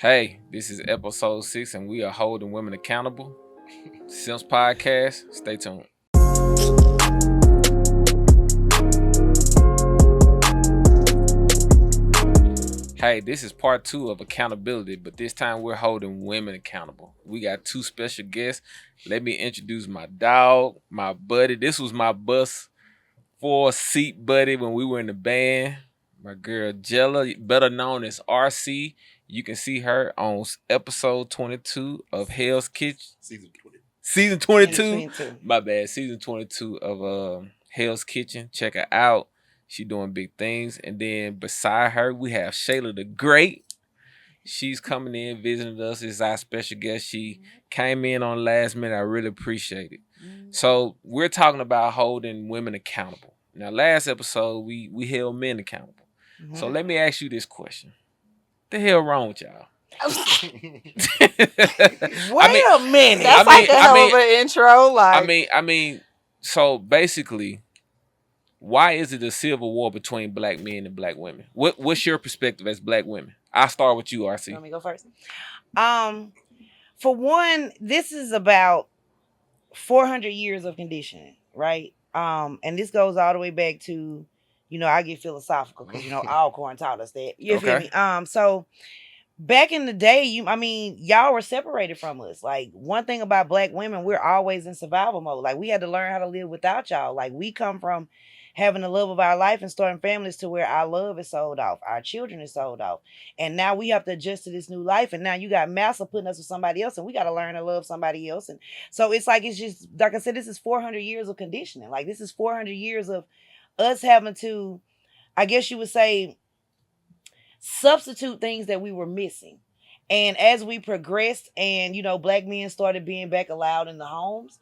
Hey, this is episode 6, and we are holding women accountable. Simps Podcast. Stay tuned. Hey, this is part 2 of accountability, but this time we're holding women accountable. We got 2 special guests. Let me introduce my dog, my buddy. This was my bus 4-seat buddy when we were in the band. My girl Jella, better known as RC. You can see her on episode 22 of Hell's Kitchen. Season 22. My bad. Season 22 of Hell's Kitchen. Check her out. She doing big things. And then beside her, we have Shayla the Great. She's coming in, visiting us. Is our special guest. She came in on last minute. I really appreciate it. So we're talking about holding women accountable. Now, last episode, we held men accountable. So let me ask you this question. What the hell wrong with y'all? Wait a minute. That's like a hell of an intro. Like I mean, so basically, why is it a civil war between black men and black women? What's your perspective as black women? I'll start with you, RC. Let me go first. For one, this is about 400 years of conditioning, right? And this goes all the way back to, I get philosophical because Alcorn taught us that. You feel me? So back in the day, y'all were separated from us. Like, one thing about black women, we're always in survival mode. Like, we had to learn how to live without y'all. Like, we come from having the love of our life and starting families to where our love is sold off, our children is sold off, and now we have to adjust to this new life. And now you got massa putting us with somebody else, and we got to learn to love somebody else. And so it's just like I said, this is 400 years of conditioning. Like, this is 400 years of us having to, I guess you would say, substitute things that we were missing. And as we progressed and, black men started being back allowed in the homes,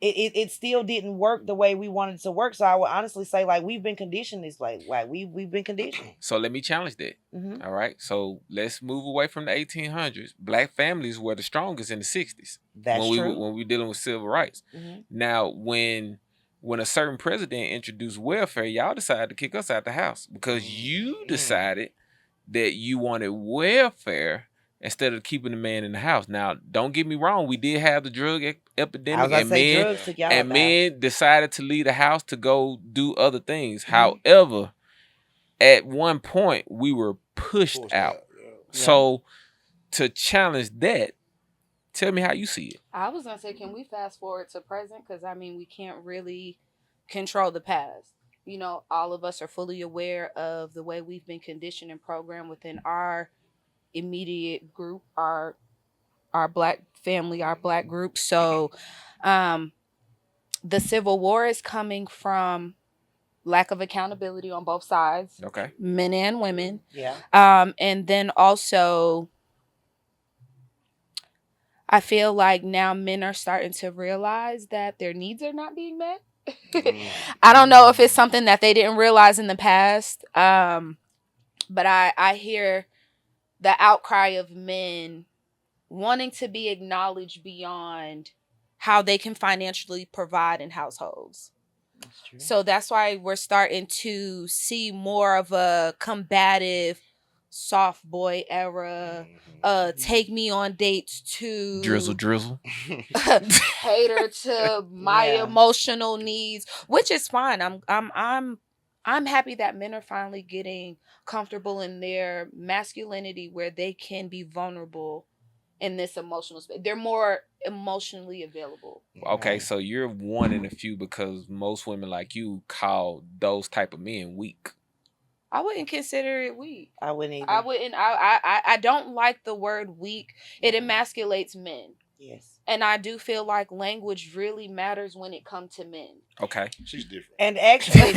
it still didn't work the way we wanted it to work. So I would honestly say, like, we've been conditioned this way. Like, we've been conditioned. So let me challenge that. Mm-hmm. All right. So let's move away from the 1800s. Black families were the strongest in the 60s. That's true. When we were dealing with civil rights. Mm-hmm. Now, when a certain president introduced welfare, y'all decided to kick us out the house because you decided that you wanted welfare instead of keeping the man in the house. Now, don't get me wrong. We did have the drug epidemic, and men decided to leave the house to go do other things. Mm-hmm. However, at one point, we were pushed out. Yeah. So, to challenge that, tell me how you see it. I was going to say, can we fast forward to present? Because, we can't really control the past. All of us are fully aware of the way we've been conditioned and programmed within our immediate group, our black family, our black group. So the Civil War is coming from lack of accountability on both sides. Okay. Men and women. Yeah. And then also, I feel like now men are starting to realize that their needs are not being met. I don't know if it's something that they didn't realize in the past, but I hear the outcry of men wanting to be acknowledged beyond how they can financially provide in households. That's true. So that's why we're starting to see more of a combative soft boy era, take me on dates to drizzle cater to my emotional needs, which is fine. I'm happy that men are finally getting comfortable in their masculinity where they can be vulnerable in this emotional space. They're more emotionally available. Okay, so you're one in a few because most women like you call those type of men weak. I wouldn't consider it weak. I wouldn't either. I wouldn't. I don't like the word weak. It emasculates men. Yes. And I do feel like language really matters when it comes to men. Okay. She's different. And actually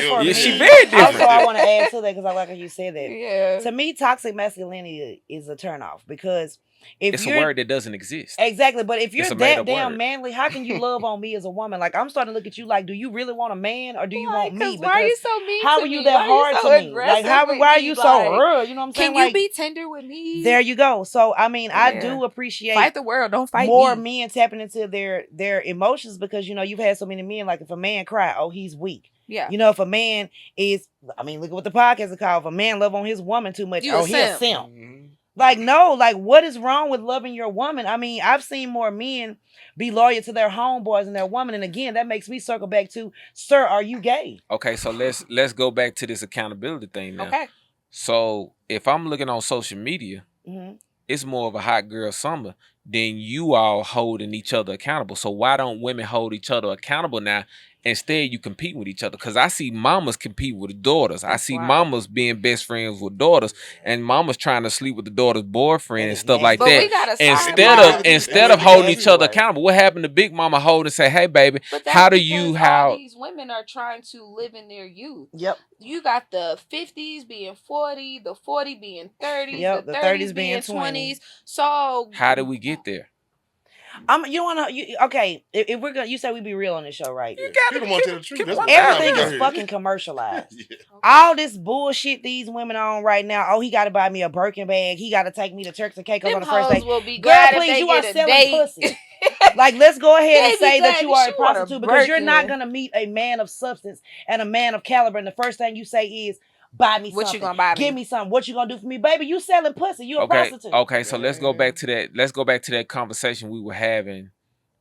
for me, she's very different. Also, I want to add to that because I like how you said that. Yeah. To me, toxic masculinity is a turnoff because it's a word that doesn't exist. Exactly. But if you're that damn manly, how can you love on me as a woman? Like, I'm starting to look at you like, do you really want a man or do you want me? Because why are you so mean how to are you me? that hard to me? Like, why are you so rude? You know what I'm saying? Can you be tender with me? There you go. So, I do appreciate fight the world, don't fight more me. Men tapping into their emotions because, you've had so many men, like if a man cry, oh, he's weak. Yeah. If a man is, look at what the podcast is called. If a man love on his woman too much, he's a simp. Mm-hmm. Like, no, like, what is wrong with loving your woman? I mean, I've seen more men be loyal to their homeboys and their woman. And again, that makes me circle back to, sir, are you gay? Okay, so let's go back to this accountability thing now. Okay. So if I'm looking on social media, it's more of a hot girl summer than you all holding each other accountable. So why don't women hold each other accountable now? Instead, you compete with each other. Because I see mamas compete with daughters. I see mamas being best friends with daughters, and mamas trying to sleep with the daughter's boyfriend and stuff like that. Instead of holding each other accountable, what happened to Big Mama hold and say, "Hey, baby, how do you all these women are trying to live in their youth? Yep. You got the 50s being 40, the 40 being 30, yep, the 30s being 20s. So how do we get there? You wanna okay? If we're gonna, you say we be real on this show, right? You gotta tell the truth. Everything is fucking commercialized. All this bullshit these women on right now. Oh, he got to buy me a Birkin bag. He got to take me to Turks and Caicos on the first day. Will be Girl, please, you are selling pussy. Like, let's go ahead and say that you are a prostitute because you're not gonna meet a man of substance and a man of caliber. And the first thing you say is, buy me something. What you gonna buy me? Give me something. What you gonna do for me, baby? You selling pussy. You a prostitute. Okay, so let's go back to that. Let's go back to that conversation we were having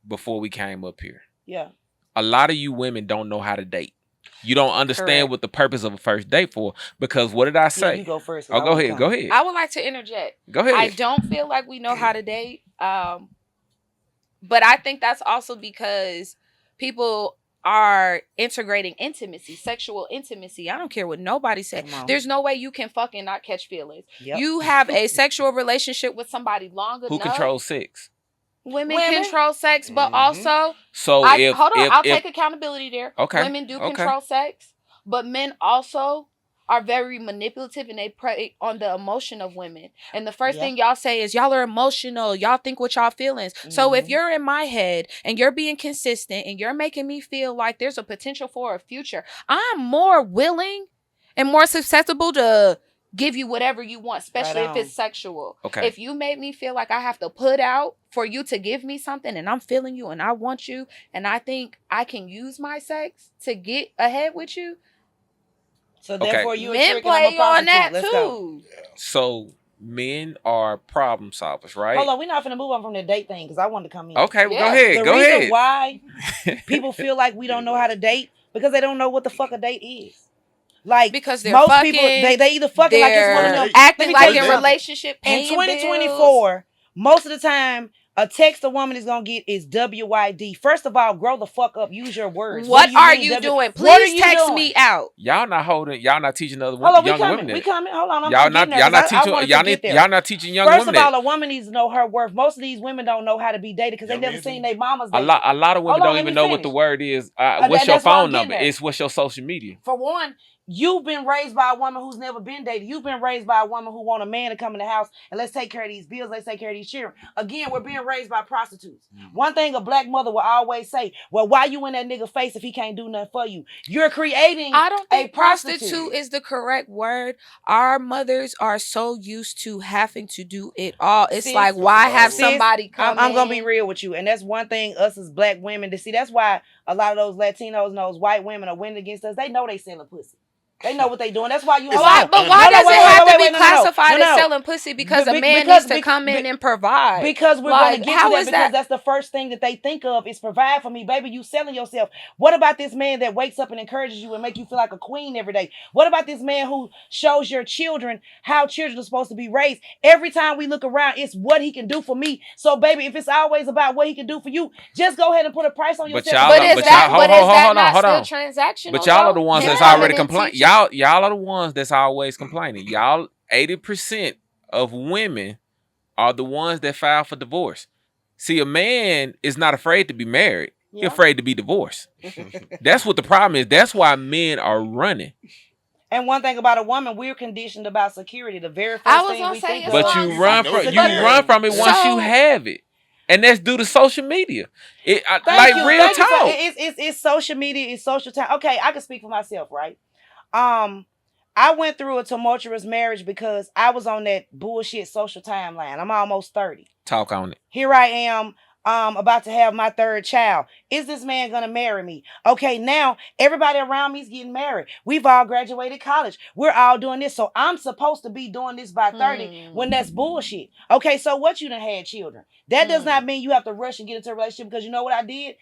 before we came up here. Yeah. A lot of you women don't know how to date. You don't understand what the purpose of a first date for. Because what did I say? You go first. Oh, go ahead. Go ahead. I would like to interject. Go ahead. I don't feel like we know how to date. But I think that's also because people are integrating intimacy, sexual intimacy. I don't care what nobody said. There's no way you can fucking not catch feelings. Yep. You have a sexual relationship with somebody long enough. Who controls sex? Women control sex, but also I'll take accountability there. Okay. Women do control sex, but men also are very manipulative and they prey on the emotion of women. And the first thing y'all say is y'all are emotional. Y'all think what y'all feelings. So if you're in my head and you're being consistent and you're making me feel like there's a potential for a future, I'm more willing and more susceptible to give you whatever you want, especially if it's sexual. Okay. If you made me feel like I have to put out for you to give me something and I'm feeling you and I want you and I think I can use my sex to get ahead with you. So therefore you men play on that too. So men are problem solvers, right? Hold on, we're not gonna move on from the date thing because I wanted to come in. Okay, well, go ahead. The reason why people feel like we don't know how to date because they don't know what the fuck a date is. Like because they're most fucking, people, they either fucking like it's one of them acting like in relationship. In 2024, most of the time, a text a woman is gonna get is WYD. First of all, grow the fuck up. Use your words. What are you doing? Please text me out. Y'all not teaching other young women. We coming. Hold on. Y'all not teaching young women. First of all, a woman needs to know her worth. Most of these women don't know how to be dated because they never seen their mamas dated. A lot of women don't even know what the word is. What's your phone number? It's what's your social media. For one, you've been raised by a woman who's never been dated. You've been raised by a woman who want a man to come in the house and let's take care of these bills. Let's take care of these children. Again, we're being raised by prostitutes. One thing a black mother will always say, well, why you in that nigga face if he can't do nothing for you? You're creating I don't think a prostitute is the correct word. Our mothers are so used to having to do it all. It's like, why have somebody come I'm going to be real with you. And that's one thing us as black women to see. That's why a lot of those Latinos and those white women are winning against us. They know they selling pussy. They know what they doing. That's why you. But why does it have to be classified as selling pussy? Because a man needs to come in and provide. Because we're going to get to that because that's the first thing that they think of is provide for me, baby. You selling yourself. What about this man that wakes up and encourages you and make you feel like a queen every day? What about this man who shows your children how children are supposed to be raised? Every time we look around, it's what he can do for me. So, baby, if it's always about what he can do for you, just go ahead and put a price on yourself. But is that not still transactional? But y'all are the ones that's already complaining. Y'all are the ones that's always complaining. Y'all, 80% of women are the ones that file for divorce. See, a man is not afraid to be married. He's afraid to be divorced. That's what the problem is. That's why men are running. And one thing about a woman, we're conditioned about security. The very first thing we think of. But you run from it once you have it. And that's due to social media. Real talk. It's social media. It's social time. Okay, I can speak for myself, right? I went through a tumultuous marriage because I was on that bullshit social timeline. I'm almost 30. Talk on it. Here I am. about to have my third child. Is this man gonna marry me? Okay, now everybody around me is getting married. We've all graduated college. We're all doing this. So I'm supposed to be doing this by 30 when that's bullshit. Okay, so what, you done had children? That does not mean you have to rush and get into a relationship, because you know what I did?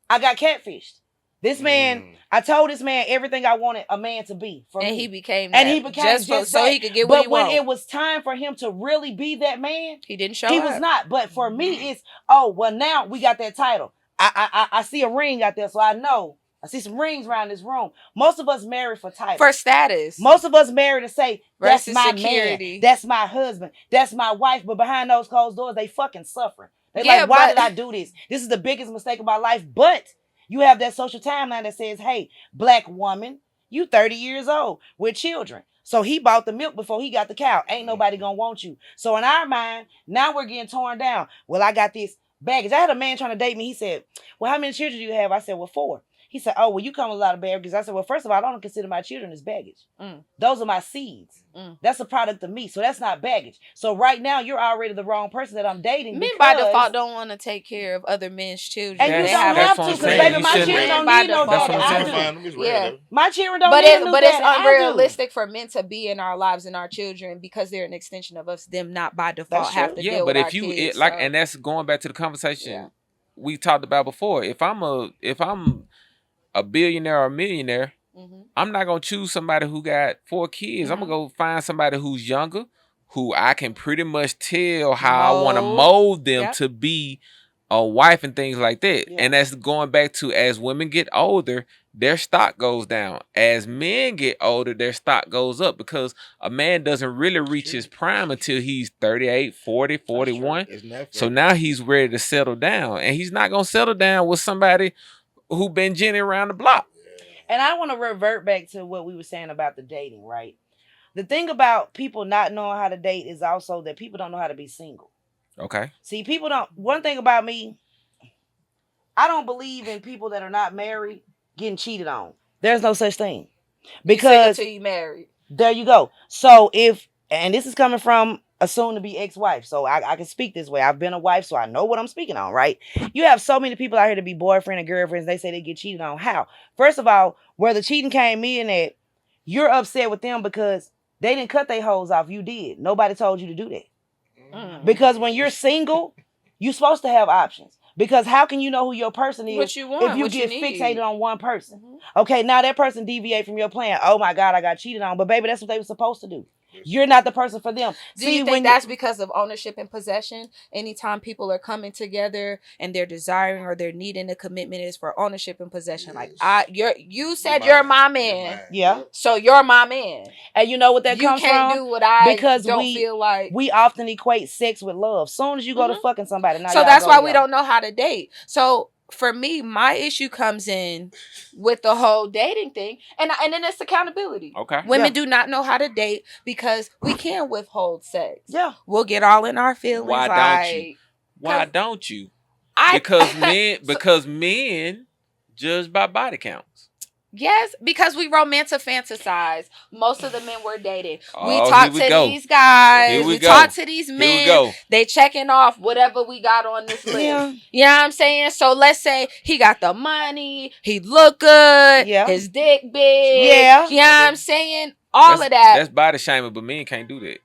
I got catfished. This man, I told this man everything I wanted a man to be for me. And he became that. And he became just so he could get what he wanted. But when it was time for him to really be that man, he didn't show up. He was not. But for me, it's, oh, well, now we got that title. I see a ring out there, so I know. I see some rings around this room. Most of us married for title. For status. Most of us married to say, that's versus my security. man. That's my husband. That's my wife. But behind those closed doors, they fucking suffering. They like, why did I do this? This is the biggest mistake of my life. But you have that social timeline that says, hey, black woman, you 30 years old with children. So he bought the milk before he got the cow. Ain't nobody gonna want you. So in our mind, now we're getting torn down. Well, I got this baggage. I had a man trying to date me. He said, well, how many children do you have? I said, well, 4. He said, oh, well, you come with a lot of baggage. I said, well, first of all, I don't consider my children as baggage. Those are my seeds. That's a product of me. So that's not baggage. So right now, you're already the wrong person that I'm dating. Men by default don't want to take care of other men's children. And you don't have to, because baby, my children don't need no daddy. Yeah. My children don't need no daddy. But it's unrealistic for men to be in our lives and our children, because they're an extension of us. Them not by default have to deal with our kids. Yeah, but if you, and that's going back to the conversation we talked about before. If I'm a billionaire or a millionaire, I'm not gonna choose somebody who got 4 kids. I'm gonna go find somebody who's younger, who I can pretty much tell how I want to mold them to be a wife and things like that. And that's going back to, as women get older, their stock goes down. As men get older, their stock goes up, because a man doesn't really reach his prime until he's 38, 40, 41. So now he's ready to settle down, and he's not gonna settle down with somebody who been Jenny around the block. And I want to revert back to what we were saying about the dating, right? The thing about people not knowing how to date is also that people don't know how to be single. Okay. See, people don't, one thing about me, I don't believe in people that are not married getting cheated on. There's no such thing. Because until you married. There you go. So if, and this is coming from a soon to be ex-wife, so I can speak this way. I've been a wife, so I know what I'm speaking on, right? You have so many people out here to be boyfriend and girlfriends. They say they get cheated on. How? First of all, where the cheating came in at, you're upset with them because they didn't cut their hoes off. You did. Nobody told you to do that. Because when you're single, you're supposed to have options. Because how can you know who your person is if you get fixated on one person? Okay, now that person deviate from your plan. Oh my God, I got cheated on. But baby, that's what they were supposed to do. You're not the person for them. Do you think that's because of ownership and possession? Anytime people are coming together and they're desiring or they're needing a commitment, is for ownership and possession. Like you said you're my man. Yeah. So you're my man. And you know what that comes from? You can't do what I because don't feel like. We often equate sex with love. Soon as you go to fucking somebody, now so that's why we don't know how to date. So for me, my issue comes in with the whole dating thing, and then it's accountability. Okay, women do not know how to date because we can withhold sex. Yeah, we'll get all in our feelings. Why don't you? Because men judge by body counts. Yes, because we romanticize. Most of the men we're dating. We talk to these guys. We talk to these men. They checking off whatever we got on this list. Yeah. You know what I'm saying? So let's say he got the money. He look good. Yeah. His dick big. Yeah. You know what I'm saying? All of that. That's body shaming, but men can't do that.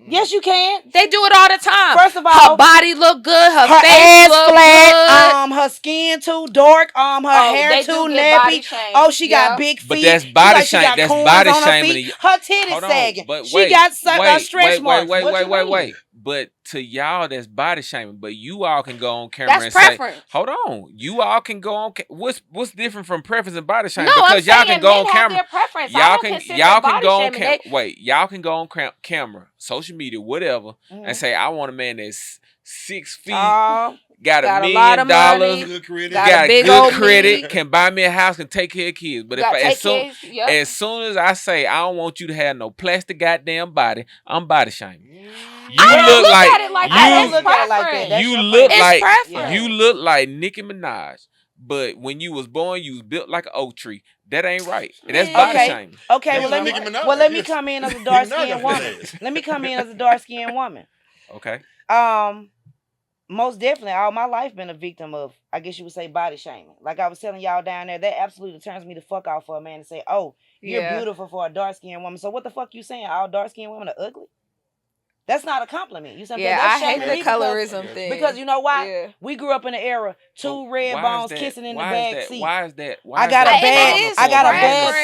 Yes, you can. They do it all the time. First of all, her body look good. Her face look flat. Good. Her skin too dark. Her hair too nappy. Oh, she got big feet. But that's body shaming. That's body shaming. Her titties sagging. She got stretch marks. Wait. But to y'all, that's body shaming. But you all can go on camera and preference. Say, "Hold on." You all can go on. What's different from preference and body shaming? No, because y'all can go on camera. Y'all can go on camera. Wait, y'all can go on camera, social media, whatever, and say, "I want a man that's 6 feet." Got $1 million, got good credit, can buy me a house, can take care of kids. But as soon as I say I don't want you to have no plastic goddamn body, I'm body shaming. You look like Nicki Minaj, but when you was born, you was built like an oak tree. That ain't right. And that's body shaming. Okay, let me come in as a dark skinned woman. Okay. most definitely, all my life been a victim of, I guess you would say, body shaming. Like I was telling y'all down there, that absolutely turns me the fuck off for a man to say, "Oh, you're beautiful for a dark skinned woman." So what the fuck you saying? All dark skinned women are ugly? That's not a compliment. You saying I hate the colorism thing. Because you know why? Yeah. We grew up in an era, two red bones kissing in the back seat. Why is that? I got a bad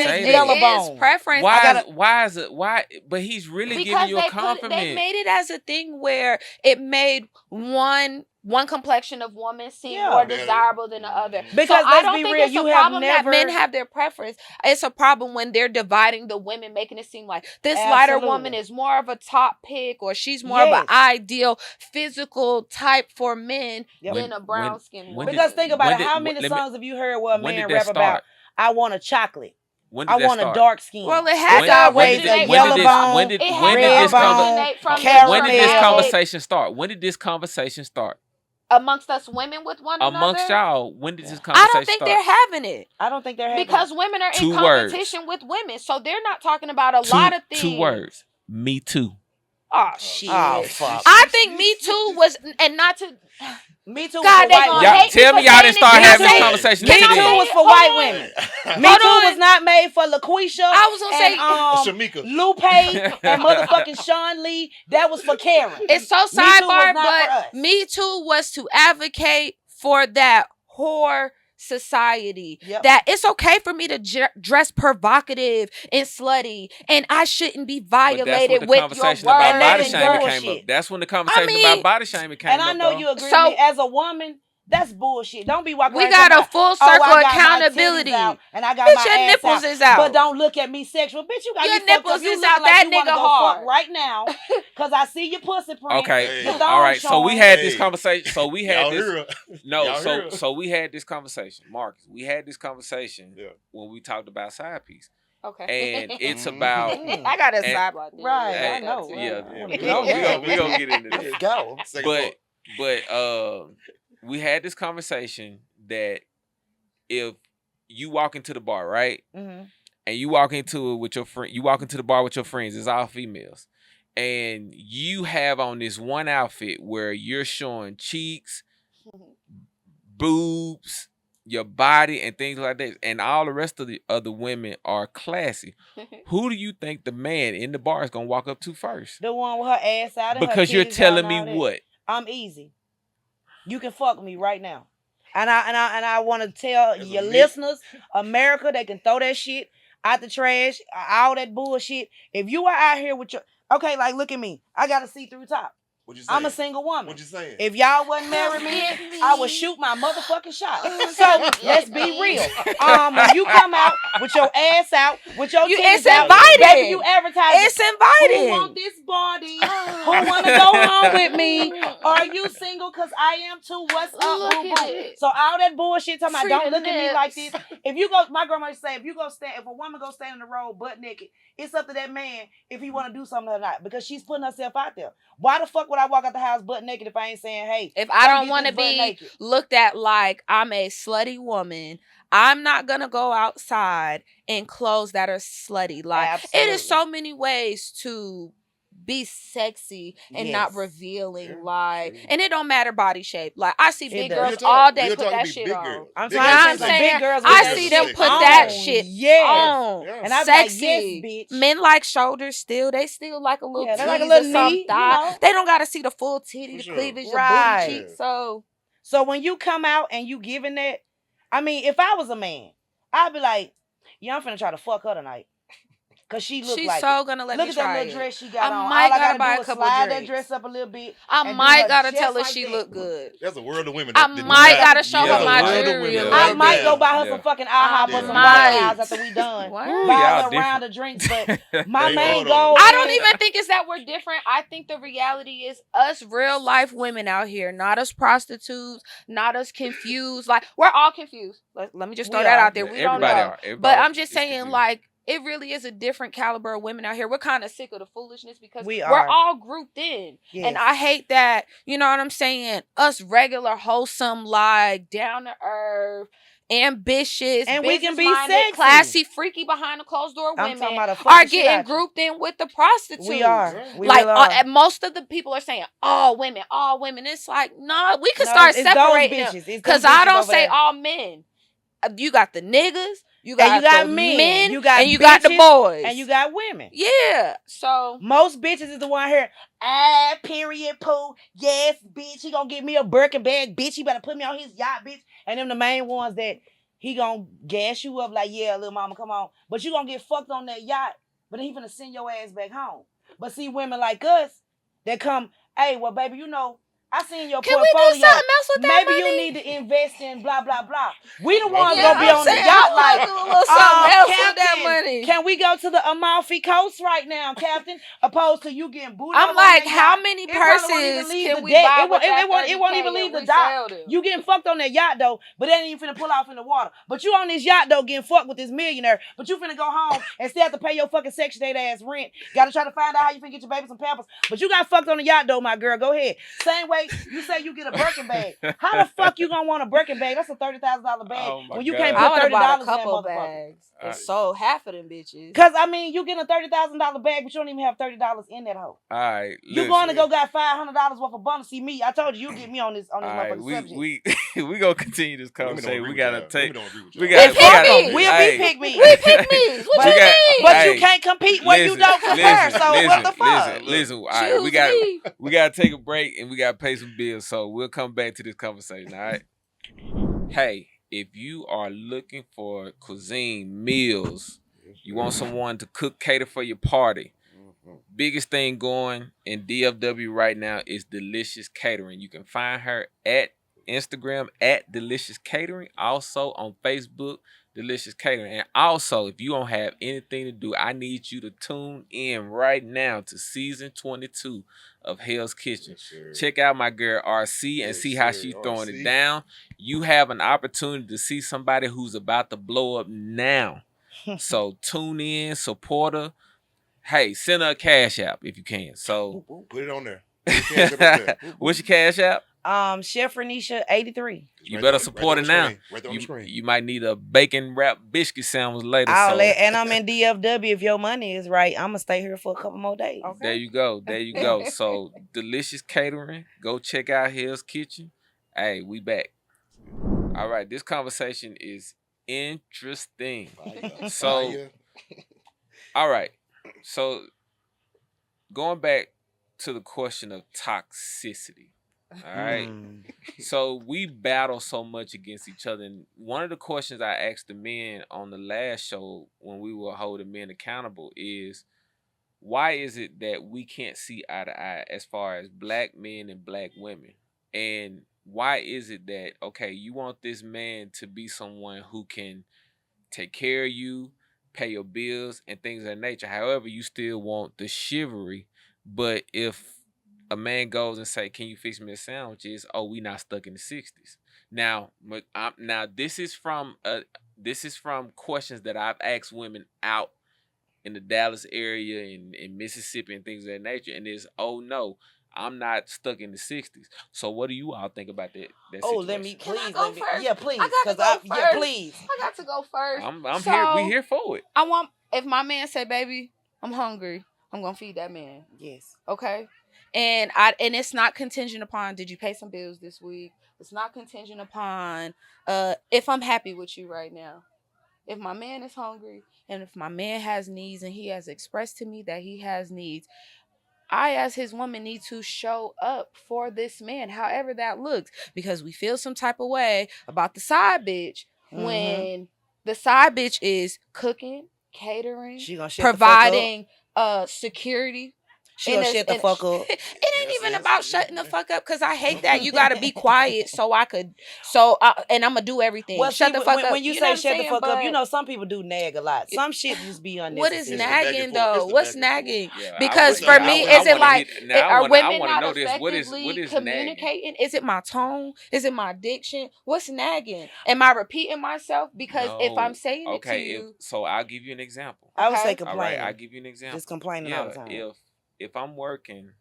thick yellow bone. Preference. Why is it? Why? But he's really giving you a compliment. They made it as a thing where it made one complexion of women seem more desirable than the other. Because so I don't be think real, it's a problem that men have their preference. It's a problem when they're dividing the women, making it seem like this lighter woman is more of a top pick, or she's more of an ideal physical type for men than a brown skinned woman. Because think about it, how many songs have you heard where a man rap about, "I want a chocolate, I want a dark skin"? Well, it has always a yellow bone, when did this conversation start? When did this conversation start? Amongst us women with one another? Amongst y'all, when did this conversation start? I don't think they're having it. I don't think they're having it. Because women are in competition with women. So they're not talking about a lot of things. 2 words. Me too. Oh, shit. Oh, fuck. I think Me Too was, and not to... Me Too God, was for white women. Tell me y'all didn't start having this conversation. Me Too was for white women. Me Too was not made for LaQuisha. I was going to say Lupe and motherfucking Sean Lee. That was for Karen. It's so sidebar, but Me Too was to advocate for that whore society, that it's okay for me to dress provocative and slutty, and I shouldn't be violated with your words. About body shaming came up. That's when the conversation about body shaming came up. And I know you agree with me. As a woman, that's bullshit. Don't be walking around. We got a full circle accountability. And I got bitch, my your nipples is out. But don't look at me sexual. Bitch, you got your nipples is out. That nigga hard right now. Cause I see your pussy print. Okay. All right. So we had this conversation. So we had this. No. So we had this conversation, Marcus. We had this conversation when we talked about side piece. Okay. And it's about. I got a side block. Right. I know. Yeah. We gonna get into this. Let's go. But we had this conversation that if you walk into the bar, right, and you walk into it with your friend, you walk into the bar with your friends, it's all females, and you have on this one outfit where you're showing cheeks, boobs, your body, and things like that, and all the rest of the other women are classy. Who do you think the man in the bar is gonna walk up to first? The one with her ass out. Because you're telling me what? I'm easy. You can fuck me right now. And I want to tell your listeners, America, they can throw that shit out the trash, all that bullshit. If you are out here with your... Okay, like, look at me. I got a see-through top. What you saying? I'm a single woman. What you saying? If y'all wouldn't marry me, I would shoot my motherfucking shot. So let's be real. When you come out with your ass out, with your titties out, baby, you advertise. It's invited. Who want this body? Who want to go home with me? Are you single? Cause I am too. What's up? Boo boo. So all that bullshit talking about don't look at me like this. If you go, my grandma used to say, if a woman go stand in the road butt naked, it's up to that man if he want to do something or not, because she's putting herself out there. Why the fuck would I walk out the house butt naked if I ain't saying, hey, if I don't want to be looked at like I'm a slutty woman, I'm not going to go outside in clothes that are slutty. Like, it is so many ways to be sexy and not revealing, like, and it don't matter body shape. Like, I see big girls all day put that shit on. I'm saying, big girls, I see them put that shit on. And I'm sexy. Like, yes, bitch. Men like shoulders still. They still like a little tease like a little knee, thigh. They don't got to see the full titty, the cleavage, the booty cheek. So when you come out and you giving that, I mean, if I was a man, I'd be like, yeah, I'm finna try to fuck her tonight. Cause she's so gonna let me try it. Look at that little dress she got on. I might gotta buy a couple slide that dress up a little bit. I might gotta tell her she look good. There's a world of women. I might gotta show her my jewelry. I might go buy her some fucking IHOP or some White after we done. Buy her a round of drinks. But my main goal. I don't even think it's that we're different. I think the reality is us real life women out here, not us prostitutes, not us confused. Like, we're all confused. Let me just throw that out there. We don't know. But I'm just saying, like, it really is a different caliber of women out here. We're kind of sick of the foolishness because we're all grouped in. Yes. And I hate that, you know what I'm saying? Us regular, wholesome, like, down to earth, ambitious, and we can be business-minded, sexy. classy, freaky behind the closed door I'm women talking about a are fucking shit getting out you. grouped in with the prostitutes. We are. We Like really are. most of the people are saying all women, all women. It's like, no, we can No, start it's separating those them. bitches. It's Because them I bitches don't over say there. all men. You got the niggas, you got, And you got the men, you got and you got the bitches, boys, and you got women. Yeah. So most bitches is the one here. Period, poo. Yes, bitch. He gonna give me a Birkin bag, bitch. He better put me on his yacht, bitch. And them the main ones that he gonna gas you up like, yeah, little mama, come on. But you gonna get fucked on that yacht. But then he finna send your ass back home. But see, women like us that come, hey, well, baby, you know, I seen your can portfolio. we do something else with that Maybe money? you need to invest in blah, blah, blah. We the ones Yeah, gonna be I'm on saying, the yacht I like, wanna do a little something else with that Captain, money. can we go to the Amalfi Coast right now, Captain? Opposed to you getting booed I'm up like, on that how yacht. many It probably won't even purses leave can the we deck. buy It won't, with that it won't 30K even leave and the dock. resell them? You getting fucked on that yacht though, but that ain't even finna pull off in the water. But you on this yacht though getting fucked with this millionaire, but you finna go home and still have to pay your fucking Section 8 ass rent. Gotta try to find out how you finna get your baby some pampers. But you got fucked on the yacht though, my girl. Go ahead. Same way you say you get a Birkin bag. How the fuck you gonna want a Birkin bag? That's a $30,000 bag when you can't I put would have $30 bought a in that couple motherfucker. bags and sold half of them bitches. Cause I mean, you getting a $30,000 bag, but you don't even have $30 in that hoe. All right, you going to go got $500 worth of bonus. See me, I told you, you get me on this motherfucking subject. We gonna continue this conversation. We gotta take. We pick pick me. We pick me. What you mean? But you can't compete when you don't compare. So what the fuck? Listen. All right, we gotta take a break and we gotta pay some bills. So we'll come back to this conversation. All right. Hey, if you are looking for cuisine meals, you want someone to cook, cater for your party. Biggest thing going in DFW right now is Delicious Catering. You can find her at Instagram at Delicious Catering. Also on Facebook, Delicious Catering. And also, if you don't have anything to do, I need you to tune in right now to season 22 of Hell's Kitchen. Yes, check out my girl RC and see how she's throwing it down. You have an opportunity to see somebody who's about to blow up now. So tune in, support her. Hey, send her a cash app if you can. So put it on there. What's your cash app? Chef Renisha 83. You better support it now. You might need a bacon wrap biscuit sandwich later. And I'm in DFW. If your money is right, I'm gonna stay here for a couple more days. Okay. There you go. So Delicious Catering. Go check out Hell's Kitchen. Hey, we back. All right, this conversation is interesting. So, all right. So, going back to the question of toxicity, all right? So, we battle so much against each other. And one of the questions I asked the men on the last show when we were holding men accountable is, why is it that we can't see eye to eye as far as black men and black women? And why is it that, okay, you want this man to be someone who can take care of you, pay your bills, and things of that nature. However, you still want the chivalry. But if a man goes and say, "Can you fix me a sandwich?" Is, "Oh, we not stuck in the '60s." Now, this is from questions that I've asked women out in the Dallas area and in Mississippi and things of that nature, and is, "Oh no, I'm not stuck in the '60s." So, what do you all think about that situation? Let me please. Yeah, please. I got to go first. Yeah, please. I got to go first. I'm here. We here for it. I want, if my man say, "Baby, I'm hungry," I'm gonna feed that man. Yes. Okay. And it's not contingent upon, did you pay some bills this week? It's not contingent upon if I'm happy with you right now. If my man is hungry and if my man has needs and he has expressed to me that he has needs, I, as his woman, need to show up for this man, however that looks, because we feel some type of way about the side bitch when the side bitch is cooking, catering, providing security. She gonna shut the fuck up. It ain't even about shutting the fuck up, because I hate that. You gotta be quiet so I could. And I'm gonna do everything. Well, shut the fuck up. When you say shut the fuck up, you know some people do nag a lot. Some shit just be unnecessary. What is nagging though? What's nagging? Yeah, because for me, is it like are women not effectively communicating? Nagging? Is it my tone? Is it my diction? What's nagging? Am I repeating myself? Because if I'm saying it to you, so I'll give you an example. I would say complaining. All right, I'll give you an example. Just complaining all the time. If I'm working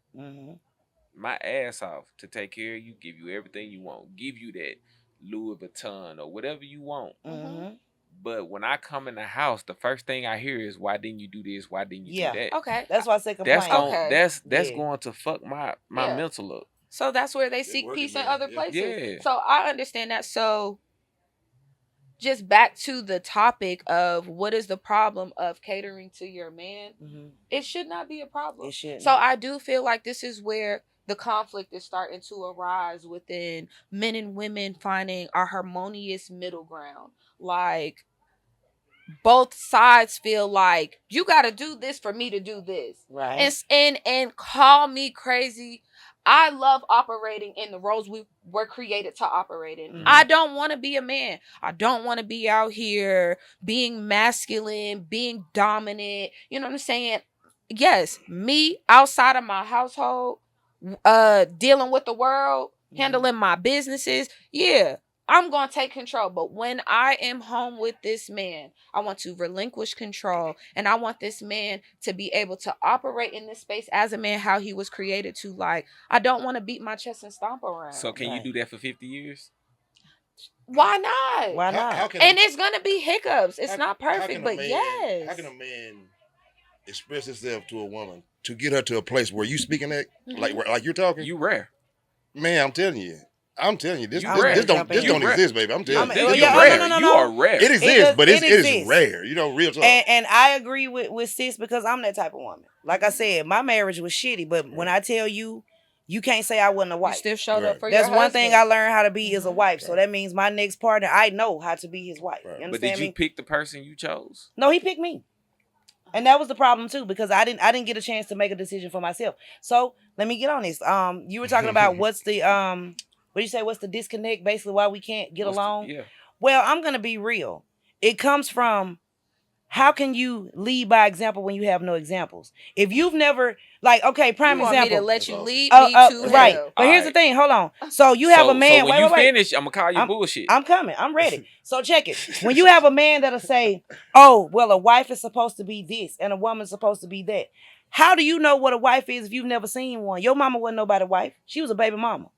my ass off to take care of you, give you everything you want, give you that Louis Vuitton or whatever you want. Mm-hmm. But when I come in the house, the first thing I hear is, "Why didn't you do this? Why didn't you do that?" Okay. That's why I say complain. That's Okay. going to fuck my mental up. So that's where they seek peace in other places. So I understand that. So just back to the topic of what is the problem of catering to your man, it should not be a problem. It shouldn't. So I do feel like this is where the conflict is starting to arise within men and women finding a harmonious middle ground. Like both sides feel like you got to do this for me to do this. Right. And call me crazy. I love operating in the roles we were created to operate in. I don't want to be a man. I don't want to be out here being masculine, being dominant. You know what I'm saying? Yes, me outside of my household, dealing with the world, handling my businesses. Yeah, I'm going to take control. But when I am home with this man, I want to relinquish control. And I want this man to be able to operate in this space as a man, how he was created to. Like, I don't want to beat my chest and stomp around. So can you do that for 50 years? Why not? Why not? And it's going to be hiccups. It's not perfect, but yes. How can a man express himself to a woman to get her to a place where you speaking that, like you're talking? You rare. Man, I'm telling you, this rare. don't exist, baby. I'm telling you. You are rare. It exists, but it is rare. You know, real talk. And I agree with sis because I'm that type of woman. Like I said, my marriage was shitty, but when I tell you, you can't say I wasn't a wife. You still showed up for your That's one husband. thing I learned how to be is a wife. So that means my next partner, I know how to be his wife. You understand But did you me? pick the person you chose? No, he picked me. And that was the problem too, because I didn't get a chance to make a decision for myself. So let me get on this. You were talking about what's the what do you say? What's the disconnect? Basically, why we can't get along? Yeah. Well, I'm gonna be real. It comes from how can you lead by example when you have no examples? If you've never, like, okay, prime You want example. me to let you lead me to right. hell. But here's the thing. Hold on. So you have a man. So when wait, you finish, I'm gonna call you bullshit. I'm coming. I'm ready. So check it. When you have a man that'll say, "Oh, well, a wife is supposed to be this and a woman's supposed to be that." How do you know what a wife is if you've never seen one? Your mama wasn't nobody's wife. She was a baby mama.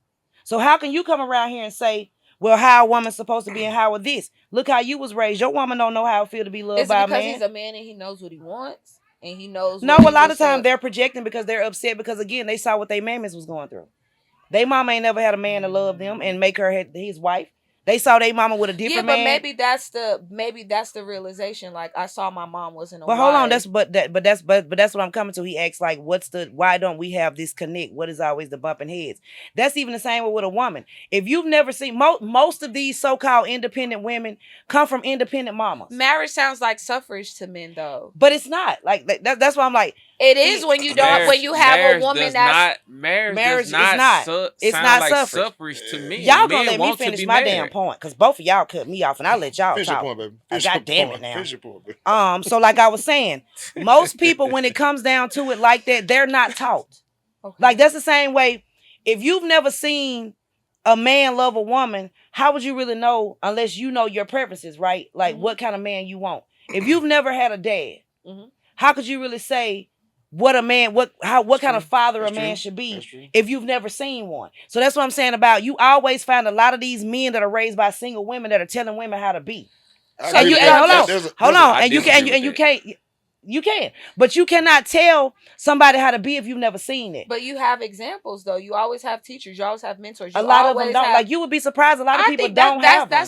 So how can you come around here and say, well, how a woman's supposed to be and how are this? Look how you was raised. Your woman don't know how it feel to be loved by a man. Is it because he's a man and he knows what he wants? And he knows No, a lot of times they're projecting because they're upset because, again, they saw what their mammies was going through. They mama ain't never had a man to love them and make her his wife. They saw their mama with a different man. Yeah, but maybe that's the realization. Like, I saw my mom wasn't a wife. But hold on, that's what I'm coming to. He asks, like, why don't we have this connect? What is always the bumping heads? That's even the same with a woman. If you've never seen most of these so-called independent women come from independent mamas. Marriage sounds like suffrage to men, though. But it's not. Like that's why I'm like, it is when you don't when you have a woman that's marriage is not. It's not like suffrage to me. Y'all gonna let me finish my damn point because both of y'all cut me off and I'll let y'all Finish talk. your point, baby. God damn it now. Finish your point, baby. So like I was saying, most people when it comes down to it like that, they're not taught. Okay. Like that's the same way. If you've never seen a man love a woman, how would you really know unless you know your preferences, right? Like what kind of man you want. If you've never had a dad, how could you really say what a man, what kind of father a man should be if you've never seen one? So that's what I'm saying about you always find a lot of these men that are raised by single women that are telling women how to be. So you hold on, and you can, but you cannot tell somebody how to be if you've never seen it. But you have examples though. You always have teachers. You always have mentors. A lot of them don't. Like you would be surprised. A lot of people don't have them.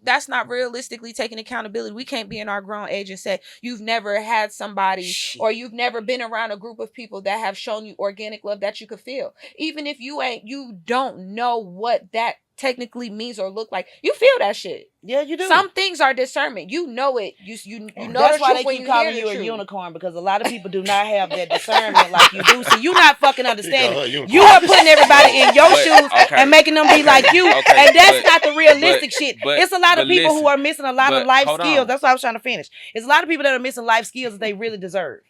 That's not realistically taking accountability. We can't be in our grown age and say you've never had somebody or you've never been around a group of people that have shown you organic love that you could feel. Even if you don't know what that technically means or look like, you feel that shit. Yeah, you do. Some things are discernment. You know it. You know that's the why truth they keep calling you a unicorn because a lot of people do not have that discernment like you do. So you're not fucking understanding. You are putting everybody in your shoes and making them be like you, and that's not the realistic shit. It's a lot of people who are missing a lot of life skills. That's what I was trying to finish. It's a lot of people that are missing life skills that they really deserve.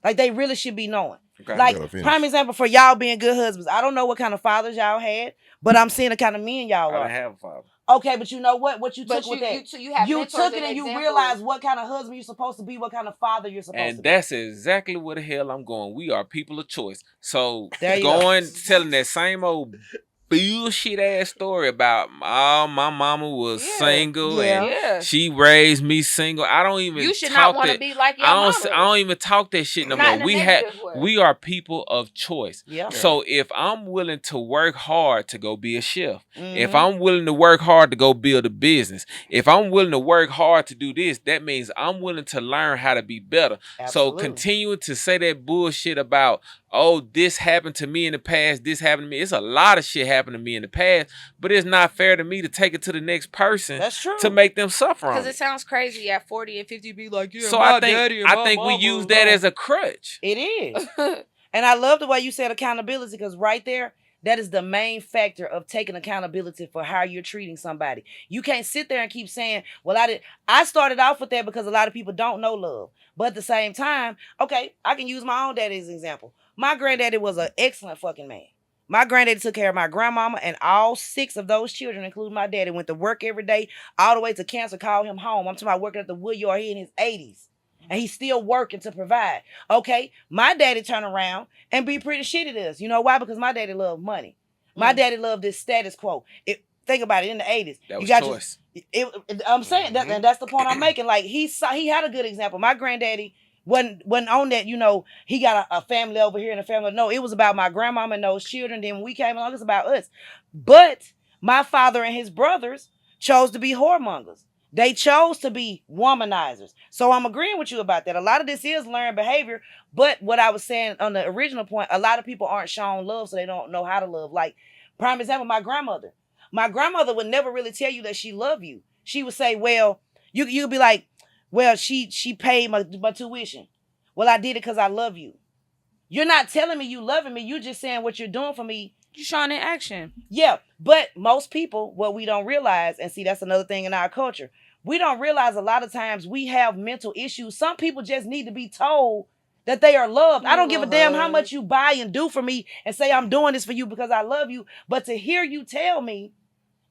Like they really should be knowing. Okay. Like prime example for y'all being good husbands. I don't know what kind of fathers y'all had, but I'm seeing the kind of men y'all are. I have a father. Okay, but you know what? What you took with that? You took it and you realized what kind of husband you're supposed to be, what kind of father you're supposed to be. And that's exactly where the hell I'm going. We are people of choice. So telling that same old bullshit ass story about my mama was single and Yeah. she raised me single. I don't even You should talk not want to that. be like your I mama. don't even talk that shit no Not more. in a negative way. We are people of choice. Yeah. So if I'm willing to work hard to go be a chef, if Mhm. I'm willing to work hard to go build a business, if I'm willing to work hard to do this, that means I'm willing to learn how to be better. Absolutely. So continuing to say that bullshit about, oh, this happened to me in the past, this happened to me. It's a lot of shit happened to me in the past, but it's not fair to me to take it to the next person. That's true. To make them suffer on Because it. it sounds crazy at 40 and 50 be like, yeah, So my I daddy and my think we mama use was that wrong. as a crutch. It is. And I love the way you said accountability, because right there, that is the main factor of taking accountability for how you're treating somebody. You can't sit there and keep saying, well, I started off with that because a lot of people don't know love. But at the same time, okay, I can use my own daddy as an example. My granddaddy was an excellent fucking man. My granddaddy took care of my grandmama, and all 6 of those children, including my daddy, went to work every day, all the way to cancer, called him home. I'm talking about working at the Woodyard. He in his 80s. And he's still working to provide. Okay, my daddy turned around and be pretty shitty to us. You know why? Because my daddy loved money. My daddy loved this status quo. Think about it, in the 80s. That was you got choice. I'm saying that, and that's the point I'm making. Like, he had a good example. My granddaddy wasn't on that, he got a family over here and a family. No, it was about my grandmama and those children. Then when we came along, it's about us. But my father and his brothers chose to be whoremongers. They chose to be womanizers. So I'm agreeing with you about that. A lot of this is learned behavior. But what I was saying on the original point, a lot of people aren't shown love, so they don't know how to love. Like, prime example, my grandmother. My grandmother would never really tell you that she loved you. She would say, well, you'd be like, well, she paid my tuition. Well, I did it because I love you. You're not telling me you loving me. You're just saying what you're doing for me. You're showing in action. Yeah, but most people, what we don't realize, and see, that's another thing in our culture, we don't realize a lot of times we have mental issues. Some people just need to be told that they are loved. I don't give a damn how much you buy and do for me and say I'm doing this for you because I love you. But to hear you tell me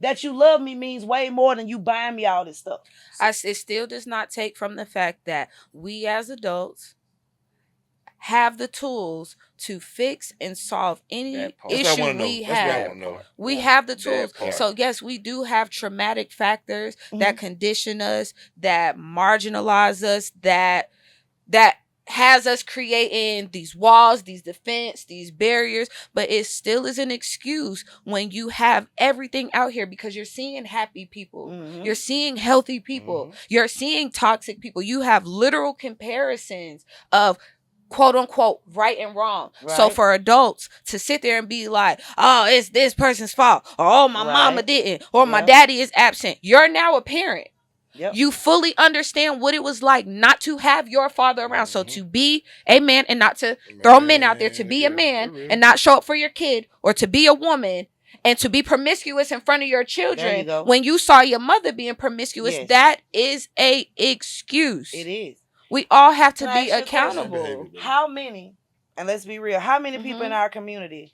that you love me means way more than you buying me all this stuff. It still does not take from the fact that we as adults have the tools to fix and solve any issue we have. We have the tools. So yes, we do have traumatic factors that condition us, that marginalize us, that has us creating these walls, these defense, these barriers, but it still is an excuse when you have everything out here, because you're seeing happy people, you're seeing healthy people, you're seeing toxic people. You have literal comparisons of quote unquote right and wrong. Right. So for adults to sit there and be like, oh, it's this person's fault, or oh, my mama didn't, or my daddy is absent. You're now a parent. Yep. You fully understand what it was like not to have your father around. So to be a man and not to throw men out there, to be a man and not show up for your kid, or to be a woman and to be promiscuous in front of your children when you saw your mother being promiscuous, that is a excuse. It is. We all have to be accountable. How many, and let's be real, how many people in our community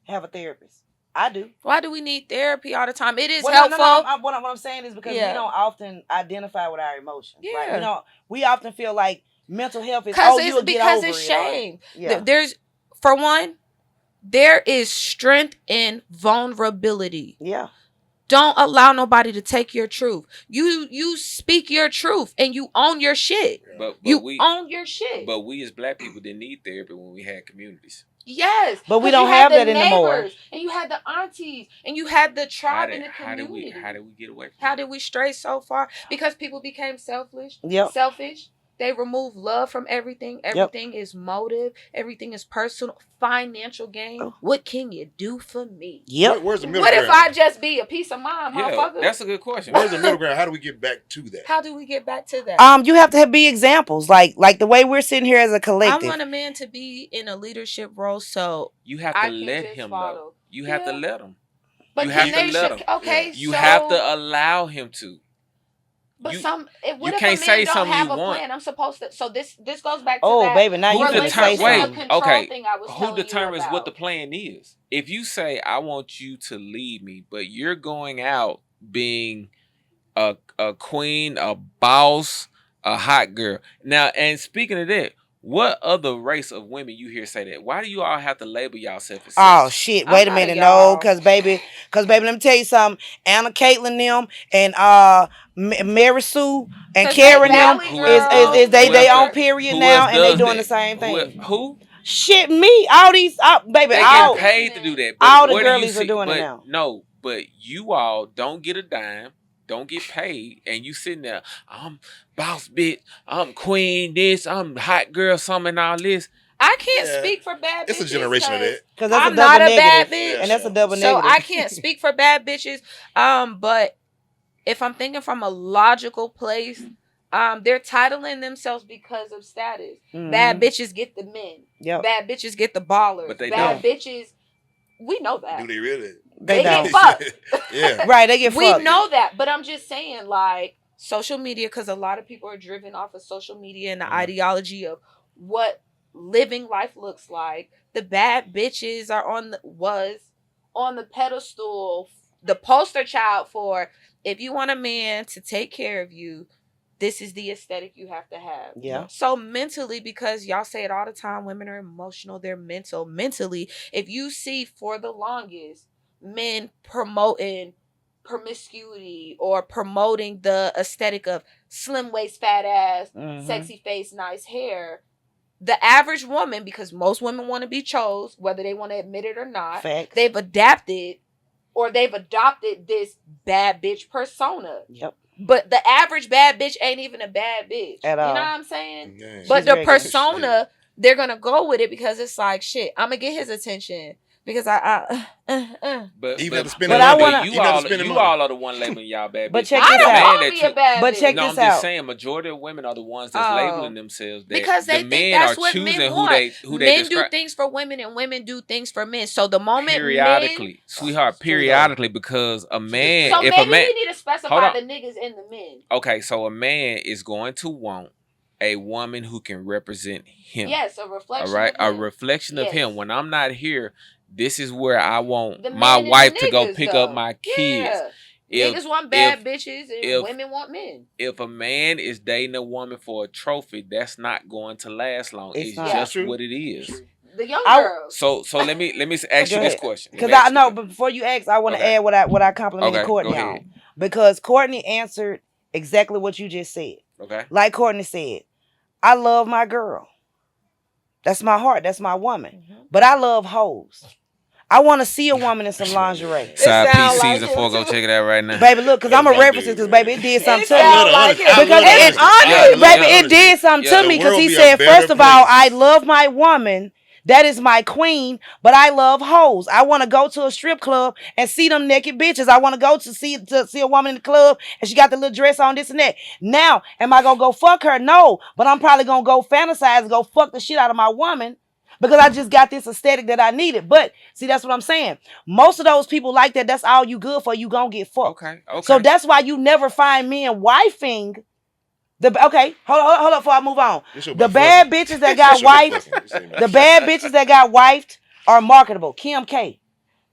have a therapist? I do. Why do we need therapy all the time? It is helpful. What I'm saying is because we don't often identify with our emotions. Yeah. Right? We often feel like mental health is, because it's shame. There's, for one, there is strength in vulnerability. Yeah. Don't allow nobody to take your truth. You speak your truth and you own your shit. But you own your shit. But we as black people didn't need therapy when we had communities. Yes, but we don't have that anymore. And you had the aunties, and you had the tribe in the community. How did we get away from How did we stray so far? Because people became selfish. Yep. Selfish. They remove love from everything. Everything is motive. Everything is personal. Financial gain. What can you do for me? Yep. Where's the middle ground? ground? If I just be a piece of mind, motherfucker? That's a good question. Where's the middle ground? How do we get back to that? How do we get back to that? You have to be examples, like the way we're sitting here as a collective. I want a man to be in a leadership role, so you have to let him know. You have to let him. But you have to let him. Okay, you have to allow him to. But you if can't say something have you a want. Plan, I'm supposed to. So this goes back to that. Baby, now you can say something. Who determines what the plan is? If you say I want you to lead me, but you're going out being a queen, a boss, a hot girl. Now, and speaking of that, What other race of women you hear say that? Why do you all have to label yourself as Oh such? shit! I'm Wait a not a minute, y'all. no, cause baby, let me tell you something. Anna, Caitlin, them, and Mary Sue and 'Cause Karen, they them Valley is girls, they on whoever. period Who else now, and they does doing the that? same thing. Who? Shit, me, all these, baby, They All getting all paid to do that. all But the where do you girlies are see? doing it But now. no, but you all don't get a dime, don't get paid, and you sitting there. I'm boss bitch. I'm queen. This. I'm hot girl. Something and all this. I can't Yeah. speak for bad bitches. It's a generation of that. Cause that's I'm a double not a negative, bad bitch. and that's a double So negative. I can't speak for bad bitches. But if I'm thinking from a logical place, they're titling themselves because of status. Bad bitches get the men. Yep. Bad bitches get the ballers. But they bad don't. bitches, we know that. Do they really? They get don't. fucked. Yeah. Right, they get We fucked. know that, but I'm just saying, like, social media, because a lot of people are driven off of social media and the ideology of what living life looks like. The bad bitches are was on the pedestal, the poster child for, if you want a man to take care of you, this is the aesthetic you have to have. Yeah. So mentally, because y'all say it all the time, women are emotional, they're mental. Mentally, if you see for the longest men promoting promiscuity or promoting the aesthetic of slim waist, fat ass, sexy face, nice hair, the average woman, because most women want to be chose, whether they want to admit it or not, Facts. they've adapted or they've adopted this bad bitch persona. Yep. But the average bad bitch ain't even a bad bitch. At all. You know what I'm saying? Yeah. But She's the regular. persona, they're gonna go with it because it's like, shit, I'm gonna get his attention because But Even have to spend But the I money. wanna- you Even have to all spend the you money. all are the one labeling y'all bad. But bitches. check I this don't out. want Man to that be a bad But bitch. check No, this I'm just out. saying, majority of women are the ones that's Oh. labeling themselves. That Because they the think men that's are what choosing men who want. they Men do describe things for women and women do things for men. So the moment periodically, sweetheart, periodically, because a man, men, so if maybe a man, we need to Hold specify on. the niggas and the men. okay, so a man is going to want a woman who can represent him. Yes, a reflection. All right, of a him. reflection of Yes. him. When I'm not here, this is where I want The my men and wife the to go niggas, pick though. up my kids. Yeah. If- Niggas want bad if- bitches and if- women want men. If a man is dating a woman for a trophy, that's not going to last long. It's It's not. just True. what it is. The young I- girls. So let me ask Go you this ahead. question. Let Because me ask I you know, this- but before you ask, I want to Okay. add what I complimented Okay, Courtney go ahead. on. Because Courtney answered exactly what you just said. Okay. Like Courtney said, I love my girl. That's my heart. That's my woman. But I love hoes. I want to see a woman in some lingerie. Side sound P like season him 4, go too. check it out right now. Baby, look, because I'm That's a my reference dude, because, man. baby, it did something It to me. sound like him. Because It's honestly, Yeah, baby, yeah. it did something Yeah, to me the because world he be a said, better first of all, place. I love my woman. That is my queen, but I love hoes. I want to go to a strip club and see them naked bitches. I want to go to see a woman in the club and she got the little dress on, this and that. Now, am I gonna go fuck her? No, but I'm probably gonna go fantasize and go fuck the shit out of my woman because I just got this aesthetic that I needed. But see, that's what I'm saying. Most of those people like that. That's all you good for. You gonna get fucked. Okay. So that's why you never find men wifing. Hold up before I move on. This show The about bad fucking. bitches that got This show about wifed, fucking. This ain't about the bad bitches that got wifed are marketable. Kim K.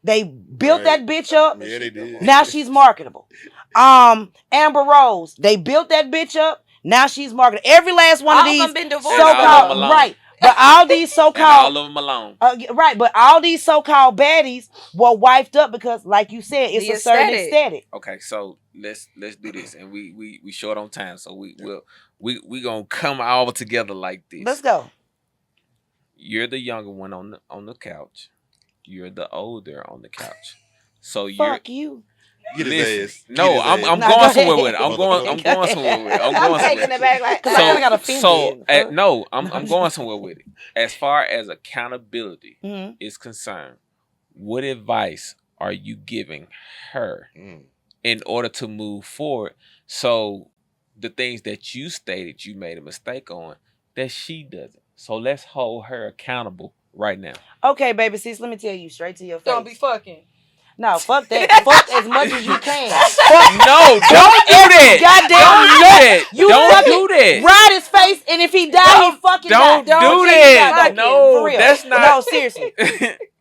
They built Right. that bitch up. Yeah, they did. Now she's marketable. Amber Rose. They built that bitch up. Now she's marketable. Every last one All of of these them been divorced. And all of them so-called alone. right. But all these And all so-called of them alone. right, but all these so-called baddies were wifed up because, like you said, it's The a certain aesthetic. aesthetic. Okay, so let's do this, and we short on time, so we gonna come all together like this. Let's go. You're the younger one on the couch. You're the older on the couch. So Fuck you. Get his listen. ass. Get No, his I'm ass. Nah, going go somewhere ahead. with it. I'm going somewhere with it. I'm I'm going taking somewhere. it back like Cause I kinda got offended. No, I'm going somewhere with it. As far as accountability Mhm. is concerned, what advice are you giving her Mm. in order to move forward? So the things that you stated you made a mistake on, that she doesn't. So let's hold her accountable right now. Okay, baby sis, let me tell you straight to your face. Don't be fucking. No, fuck that. Fuck as much as you can. No, don't do that. Goddamn Don't do that. You Don't fucking do that. ride his face, and if he die, he fucking Don't die. do He that. die, No, for real. that's not- No, seriously.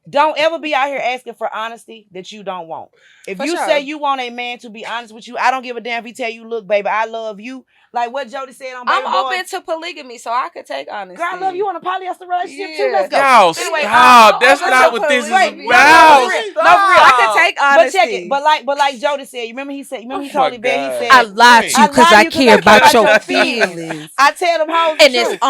Don't ever be out here asking for honesty that you don't want. If For you sure. say you want a man to be honest with you, I don't give a damn if he tell you, look, baby, I love you. Like what Jody said on Baby I'm Boy. open to polygamy, so I could take honesty. Girl, I love you on a polyester relationship too. Yeah. Let's go. Y'all Anyway, stop. That's I'm not open what to this is polygamy. about. No, for real. Stop. I could take But honesty. check it. But like Jody said, you remember he said, Oh he told my Yvette, he God. said, I lied to I you because lied I to you 'cause care I care about about your your feelings. I tell them hoes And the it's truth.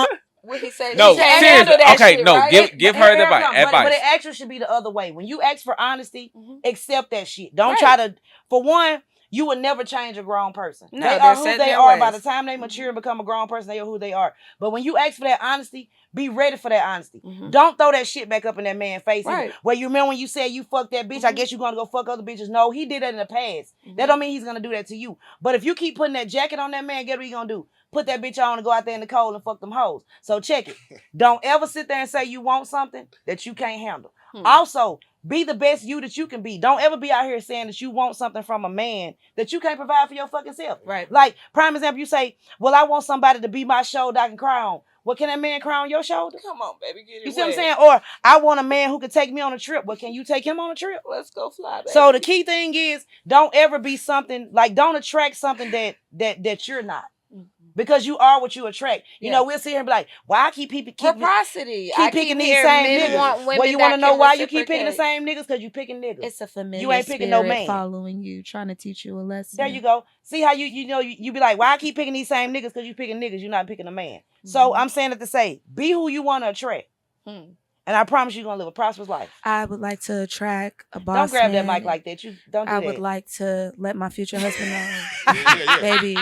what he said. No, She can't seriously. handle that Okay, shit, no, right? give But her here the it comes. But advice. it actually should be the other way. When you ask for honesty, Mhm. accept that shit. Don't Right. try to. For one, you will never change a grown person. No, they they're are who set in they their are. By ways. the time they mature and become a grown person, they are who they are. But when you ask for that honesty, be ready for that honesty. Mhm. Don't throw that shit back up in that man's face. Right. Well, you remember when you said you fucked that bitch? I Mhm. guess you're gonna go fuck other bitches. No, he did that in the past. Mhm. That don't mean he's gonna do that to you. But if you keep putting that jacket on that man, guess what he gonna do? Put that bitch on and go out there in the cold and fuck them hoes. So check it. Don't ever sit there and say you want something that you can't handle. Hmm. Also, be the best you that you can be. Don't ever be out here saying that you want something from a man that you can't provide for your fucking self. Right. Like, prime example, you say, well, I want somebody to be my shoulder I can cry on. Well, can that man cry on your shoulder? Come on, baby, get it. You see what I'm saying? Or I want a man who can take me on a trip. Well, can you take him on a trip? Let's go fly, baby. So the key thing is, don't ever be something like, don't attract something that you're not. Mhm. Because you are what you attract. You Yeah. know, we'll sit here and be like, why I keep reciprocity. keep picking these hearing same men niggas. want women Well, you that want to know can why you keep picking the reciprocate. same niggas? Because you picking niggas. It's a familiar You ain't picking no spirit man. following you, trying to teach you a lesson. There you go. See how you be like, why I keep picking these same niggas? Because you picking niggas, you're not picking a man. So Mhm. I'm saying it to say, be who you want to attract. Hmm. And I promise you're going to live a prosperous life. I would like to attract a boss Don't grab that man. mic like that. You don't do I that. would like to let my future husband know, Yeah. baby,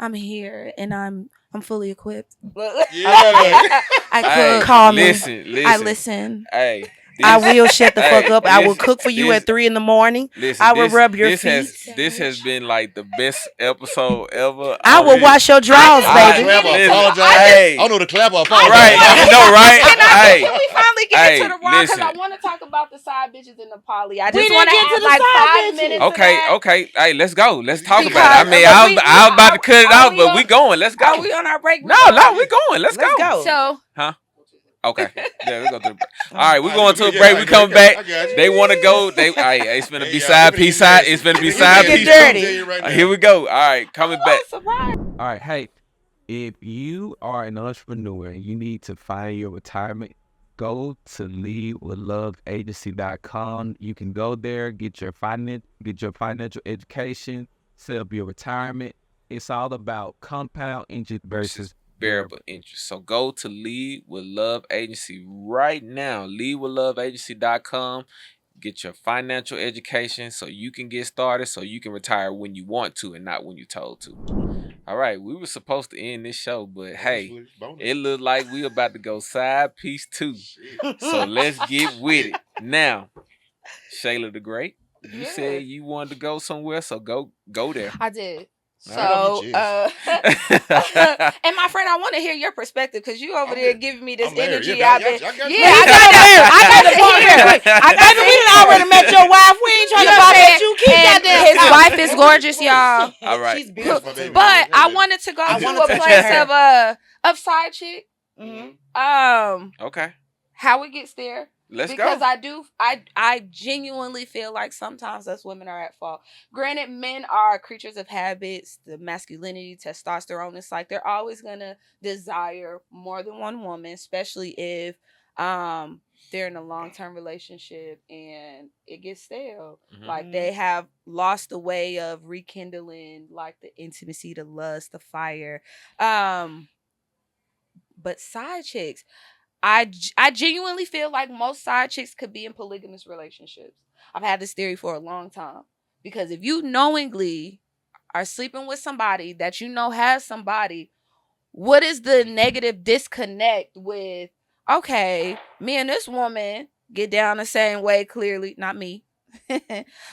I'm here and I'm fully equipped. Yeah. I Hey, cook. Call me. listen. I listen. Hey, I will shut the fuck up. I will cook for you this- at 3 in the morning. Listen, I will rub your feet. This has been like the best episode ever. I will wash your drawers, I- baby. Clapper, Listen, apologize. hey. I don't know the clapper. Right, Apologize. you know, right? Can Hey, we finally get hey, into the raw? Because listen. I want to talk about the side bitches in the poly. I We just didn't want to get to have the like side 5 bitches. minutes. of Okay, that. okay. Hey, let's go. Let's talk Because- about it. I mean, but I was about to cut it are out, we but on- we going. Let's go. Are we on our break? No, we going. Let's Let's go. go. So Okay. Yeah, we go to the break. All right, we going to a Yeah, break. We I coming got you. back. They want to go. It's finna be Hey, side we finna piece get side. nasty. It's finna be We side get piece. dirty. Here we go. All right, coming back. surprise. All right, hey, if you are an entrepreneur and you need to find your retirement, go to leadwithloveagency.com. You can go there, get your financial education, set up your retirement. It's all about compound interest versus Variable interest. So go to Lead with Love Agency right now. Leadwithloveagency.com. Get your financial education so you can get started, so you can retire when you want to and not when you're told to. All right, we were supposed to end this show, but hey, it looked like we about to go side piece 2. So let's get with it. Now, Shayla the Great, you Yeah. said you wanted to go somewhere, so go there. I did. All So, right. and my friend, I want to hear your perspective because you over I'm there here. giving me this I'm there. energy. Yeah, I've been, I got you. yeah, I got the point here. I got Baby, we done already met your wife. We ain't trying You to know what box I'm at you. Keep And goddamn his talking. wife is gorgeous, y'all. All right. She's That's my beautiful. baby. too. But I baby. wanted to go I to wanna a touch place her. of side chick. Mhm. Okay, How it gets there. let's Because go. I genuinely feel like sometimes us women are at fault. Granted, men are creatures of habits, the masculinity, testosterone. It's like they're always gonna desire more than one woman, especially if they're in a long-term relationship and it gets stale. Mhm. Like they have lost the way of rekindling like the intimacy, the lust, the fire. But side chicks, I genuinely feel like most side chicks could be in polygamous relationships. I've had this theory for a long time. Because if you knowingly are sleeping with somebody that you know has somebody, what is the negative disconnect with, okay, me and this woman get down the same way, clearly, not me.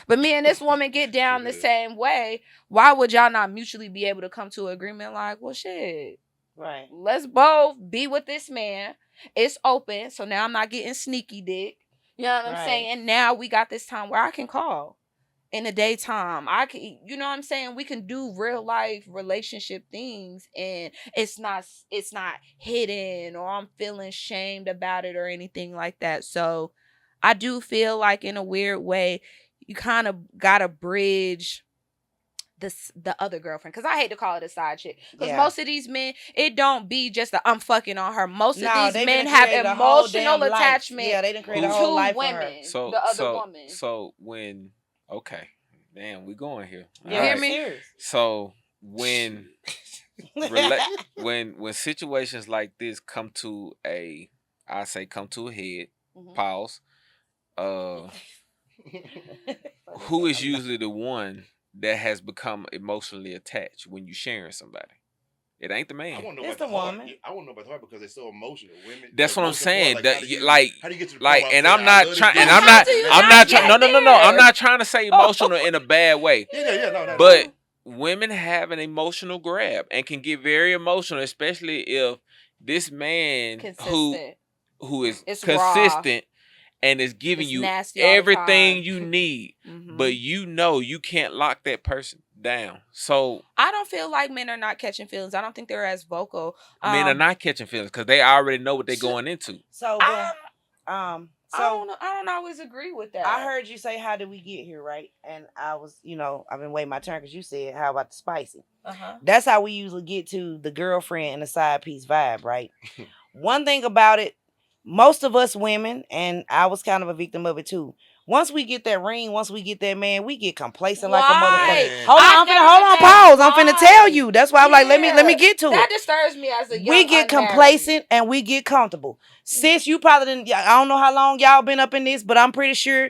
But me and this woman get down the same way. Why would y'all not mutually be able to come to an agreement like, well, shit, Right. let's both be with this man. It's open. So now I'm not getting sneaky dick. You know what I'm Right. saying? And now we got this time where I can call in the daytime. I can, you know what I'm saying? We can do real life relationship things and it's not hidden or I'm feeling shamed about it or anything like that. So I do feel like in a weird way, you kind of gotta bridge the other girlfriend, because I hate to call it a side chick, because most of these men, it don't be just I'm fucking on her. Most of these men have emotional attachment. Yeah, they didn't create a whole life for her. So the other woman. So when damn, we going here. You hear me? So when when situations like this come to a head, Mhm. pause. Who is usually the one that has become emotionally attached when you sharing somebody? It ain't the man. I want to know It's about the woman. I want to know about the heart because they're so emotional. Women. That's what I'm saying. Like, That how do you get to the like, point and where I'm not trying, and I'm not trying. No. I'm not trying to say emotional in a bad way. No. But women have an emotional grab and can get very emotional, especially if this man who is consistent and is giving you everything you need, but you can't lock that person down. So I don't feel like men are not catching feelings. I don't think they're as vocal. Men are not catching feelings because they already know what they're going into. So I don't always agree with that. I heard you say, how did we get here, right? And I was, I've been waiting my turn because you said, how about the spicy? That's how we usually get to the girlfriend and the side piece vibe, right? One thing about it, most of us women, and I was kind of a victim of it too, once we get that ring, once we get that man, we get complacent like a motherfucker. Hold on, pause. I'm finna tell you. That's why I'm like, let me get to it. That disturbs me as a young We get complacent and we get comfortable. Sis, you probably didn't. I don't know how long y'all been up in this, but I'm pretty sure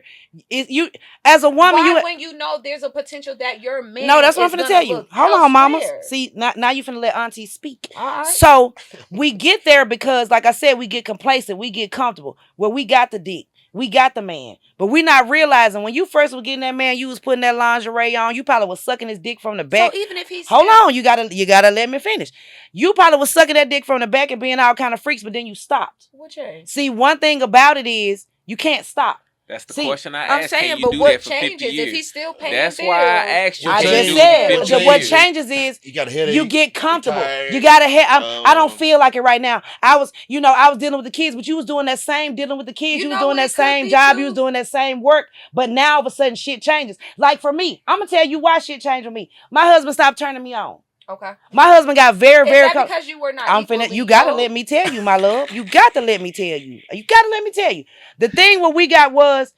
you, as a woman, when you know there's a potential that your man. No, that's what I'm finna tell you. Hold on, mamas. See, now you finna let auntie speak. All right. So we get there because, like I said, we get complacent, we get comfortable. Well, we got the dick. We got the man, but we not realizing when you first was getting that man, you was putting that lingerie on. You probably was sucking his dick from the back. So even if he's hold on, you gotta let me finish. You probably was sucking that dick from the back and being all kind of freaks, but then you stopped. What change? See, one thing about it is you can't stop. That's the question I asked. I'm saying, can you but do what that for 50 changes years? if he's still paying That's bills? why I asked you. I can just you do said it for 50 what years? changes is you got a headache. you get comfortable. Tired. You got a head. I don't feel like it right now. I was dealing with the kids, but you was doing that same dealing with the kids. You was doing that same job. You was doing that same work. But now all of a sudden shit changes. Like for me, I'm gonna tell you why shit changed for me. My husband stopped turning me on. Okay. My husband got very, very. Is that because you were not? You gotta let me tell you, my love. You got to let me tell you. You gotta let me tell you. The thing what we got was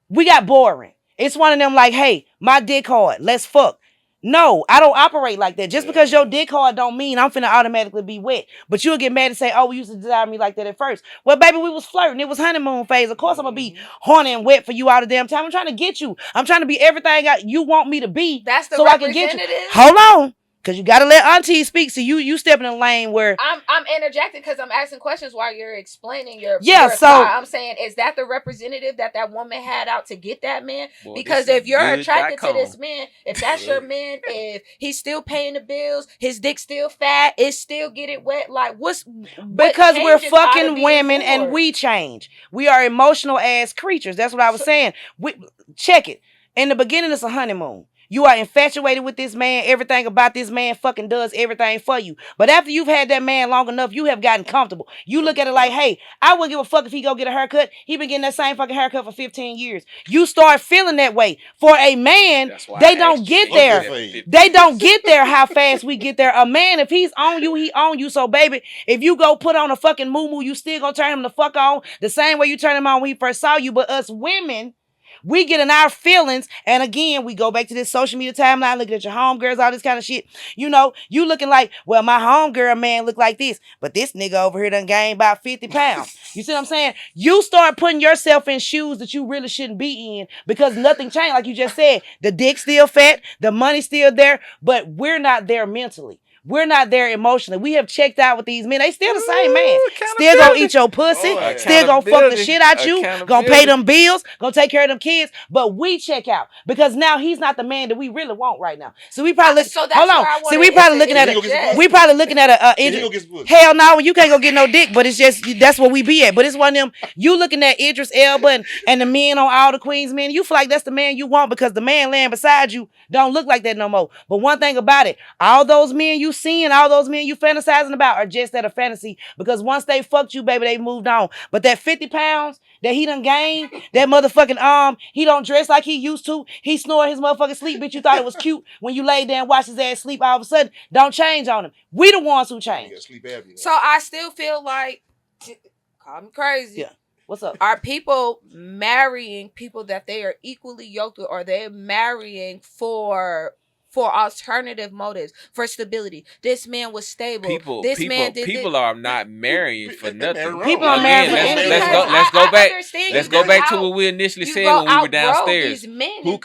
we got boring. It's one of them like, hey, my dick hard. Let's fuck. No, I don't operate like that. Just because your dick hard don't mean I'm finna automatically be wet. But you'll get mad and say, oh, we used to desire me like that at first. Well, baby, we was flirting. It was honeymoon phase. Of course I'm gonna be horny and wet for you all the damn time. I'm trying to get you. I'm trying to be everything you want me to be. That's the so I can get you. representative? Hold on. Cause you gotta let auntie speak. So you step in a lane where I'm interjecting because I'm asking questions while you're explaining your so I'm saying, is that the representative that woman had out to get that man? Boy, because if you're attracted .com. to this man, if that's your man, if he's still paying the bills, his dick's still fat, it's still getting wet. Like because we're fucking women and we change. We are emotional ass creatures. That's what I was saying. Check it. In the beginning, it's a honeymoon. You are infatuated with this man. Everything about this man fucking does everything for you. But after you've had that man long enough, you have gotten comfortable. You look at it like, hey, I wouldn't give a fuck if he go get a haircut. He been getting that same fucking haircut for 15 years. You start feeling that way. For a man, they don't get there. They don't get there how fast we get there. A man, if he's on you, he on you. So, baby, if you go put on a fucking moo-moo, you still gonna turn him the fuck on the same way you turn him on when he first saw you. But us women, we get in our feelings, and again, we go back to this social media timeline, looking at your homegirls, all this kind of shit. You looking like, well, my homegirl man look like this, but this nigga over here done gained about 50 pounds. You see what I'm saying? You start putting yourself in shoes that you really shouldn't be in because nothing changed. Like you just said, the dick's still fat, the money's still there, but we're not there mentally. We're not there emotionally. We have checked out with these men. They still the same man. Still gonna eat your pussy. Still gonna fuck the shit out you. Gonna pay them bills. Gonna take care of them kids. But we check out because now he's not the man that we really want right now. So we probably hold on. See, we probably looking at it. We probably looking at a hell no, you can't go get no dick. But it's just that's where we be at. But it's one of them. You looking at Idris Elba and the men on All the Queens men. You feel like that's the man you want because the man laying beside you don't look like that no more. But one thing about it, all those men you seeing, all those men you fantasizing about are just that a fantasy. Because once they fucked you, baby, they moved on. But that 50 pounds that he done gained, that motherfucking he don't dress like he used to. He snore his motherfucking sleep, bitch. You thought it was cute when you laid there and watched his ass sleep. All of a sudden, don't change on him. We the ones who change. Sleep apnea. So I still feel like, call me crazy. Yeah. What's up? Are people marrying people that they are equally yoked with, or they're marrying for alternative motives, for stability? This man was stable. People are not marrying for nothing. People are marrying for anything. Let's go back. Let's go back to what what we initially said when we were downstairs. Who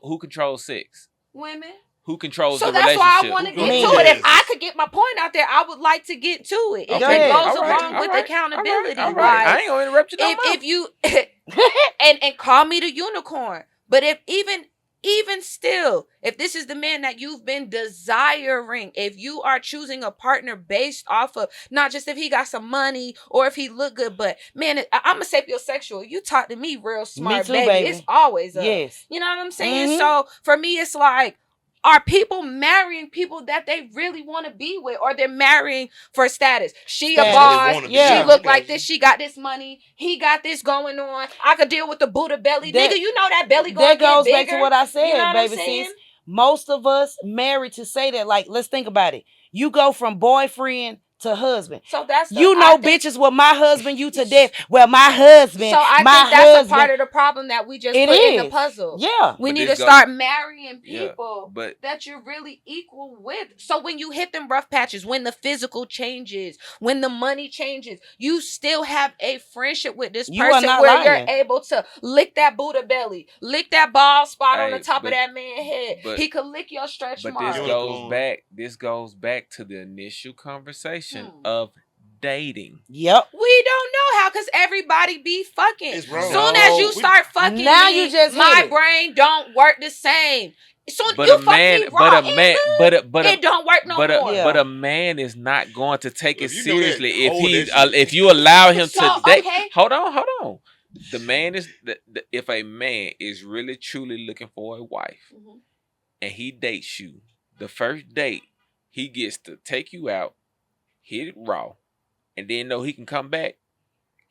Who controls sex? women? Who controls So the that's relationship? why I want to get Men. to it. If I could get my point out there, I would like to get to it. If Go it ahead. goes All right, along all with right, accountability, all right. I ain't gonna interrupt you no more. if you and call me the unicorn, but if even still, if this is the man that you've been desiring, if you are choosing a partner based off of not just if he got some money or if he look good, but man, I'm a sapiosexual. You talk to me real smart, too, baby. baby. It's always up. Yes. You know what I'm saying? Mhm. So for me, it's like, are people marrying people that they really want to be with, or they're marrying for status? She a Status. boss. Yeah. She look like this. She got this money. He got this going on. I could deal with the Buddha belly. That- Nigga, you know that belly going to That get goes bigger. back to what I said, You know what I'm baby. saying? Sis, most of us married to say that. Like, let's think about it. You go from boyfriend to husband. So that's You know, bitches, well, my husband, you to death. Well, my husband, So I my think that's husband. a part of the problem that we just It put in the is. puzzle. Yeah. We But need to this go- start marrying Yeah, people but that you're really equal with. So when you hit them rough patches, when the physical changes, when the money changes, you still have a friendship with this You are person not where lying. you're able to lick that Buddha belly, lick that bald spot on the Hey, top but- of that man's head. but- He could lick your stretch But mark. this goes back to the initial conversation of dating. Yep. We don't know how, because everybody be fucking. It's wrong. Soon as you No. start fucking Now me, you just hit my it. brain don't work the same. Soon But you a man, fuck me raw but a man, but it don't work no more. Yeah. but a man is not going to take it If you know that, seriously if hold he that shit. if you allow him So, to date. okay. Hold on. The man is if a man is really truly looking for a wife Mhm. and he dates you, the first date he gets to take you out, hit it raw, and then know he can come back.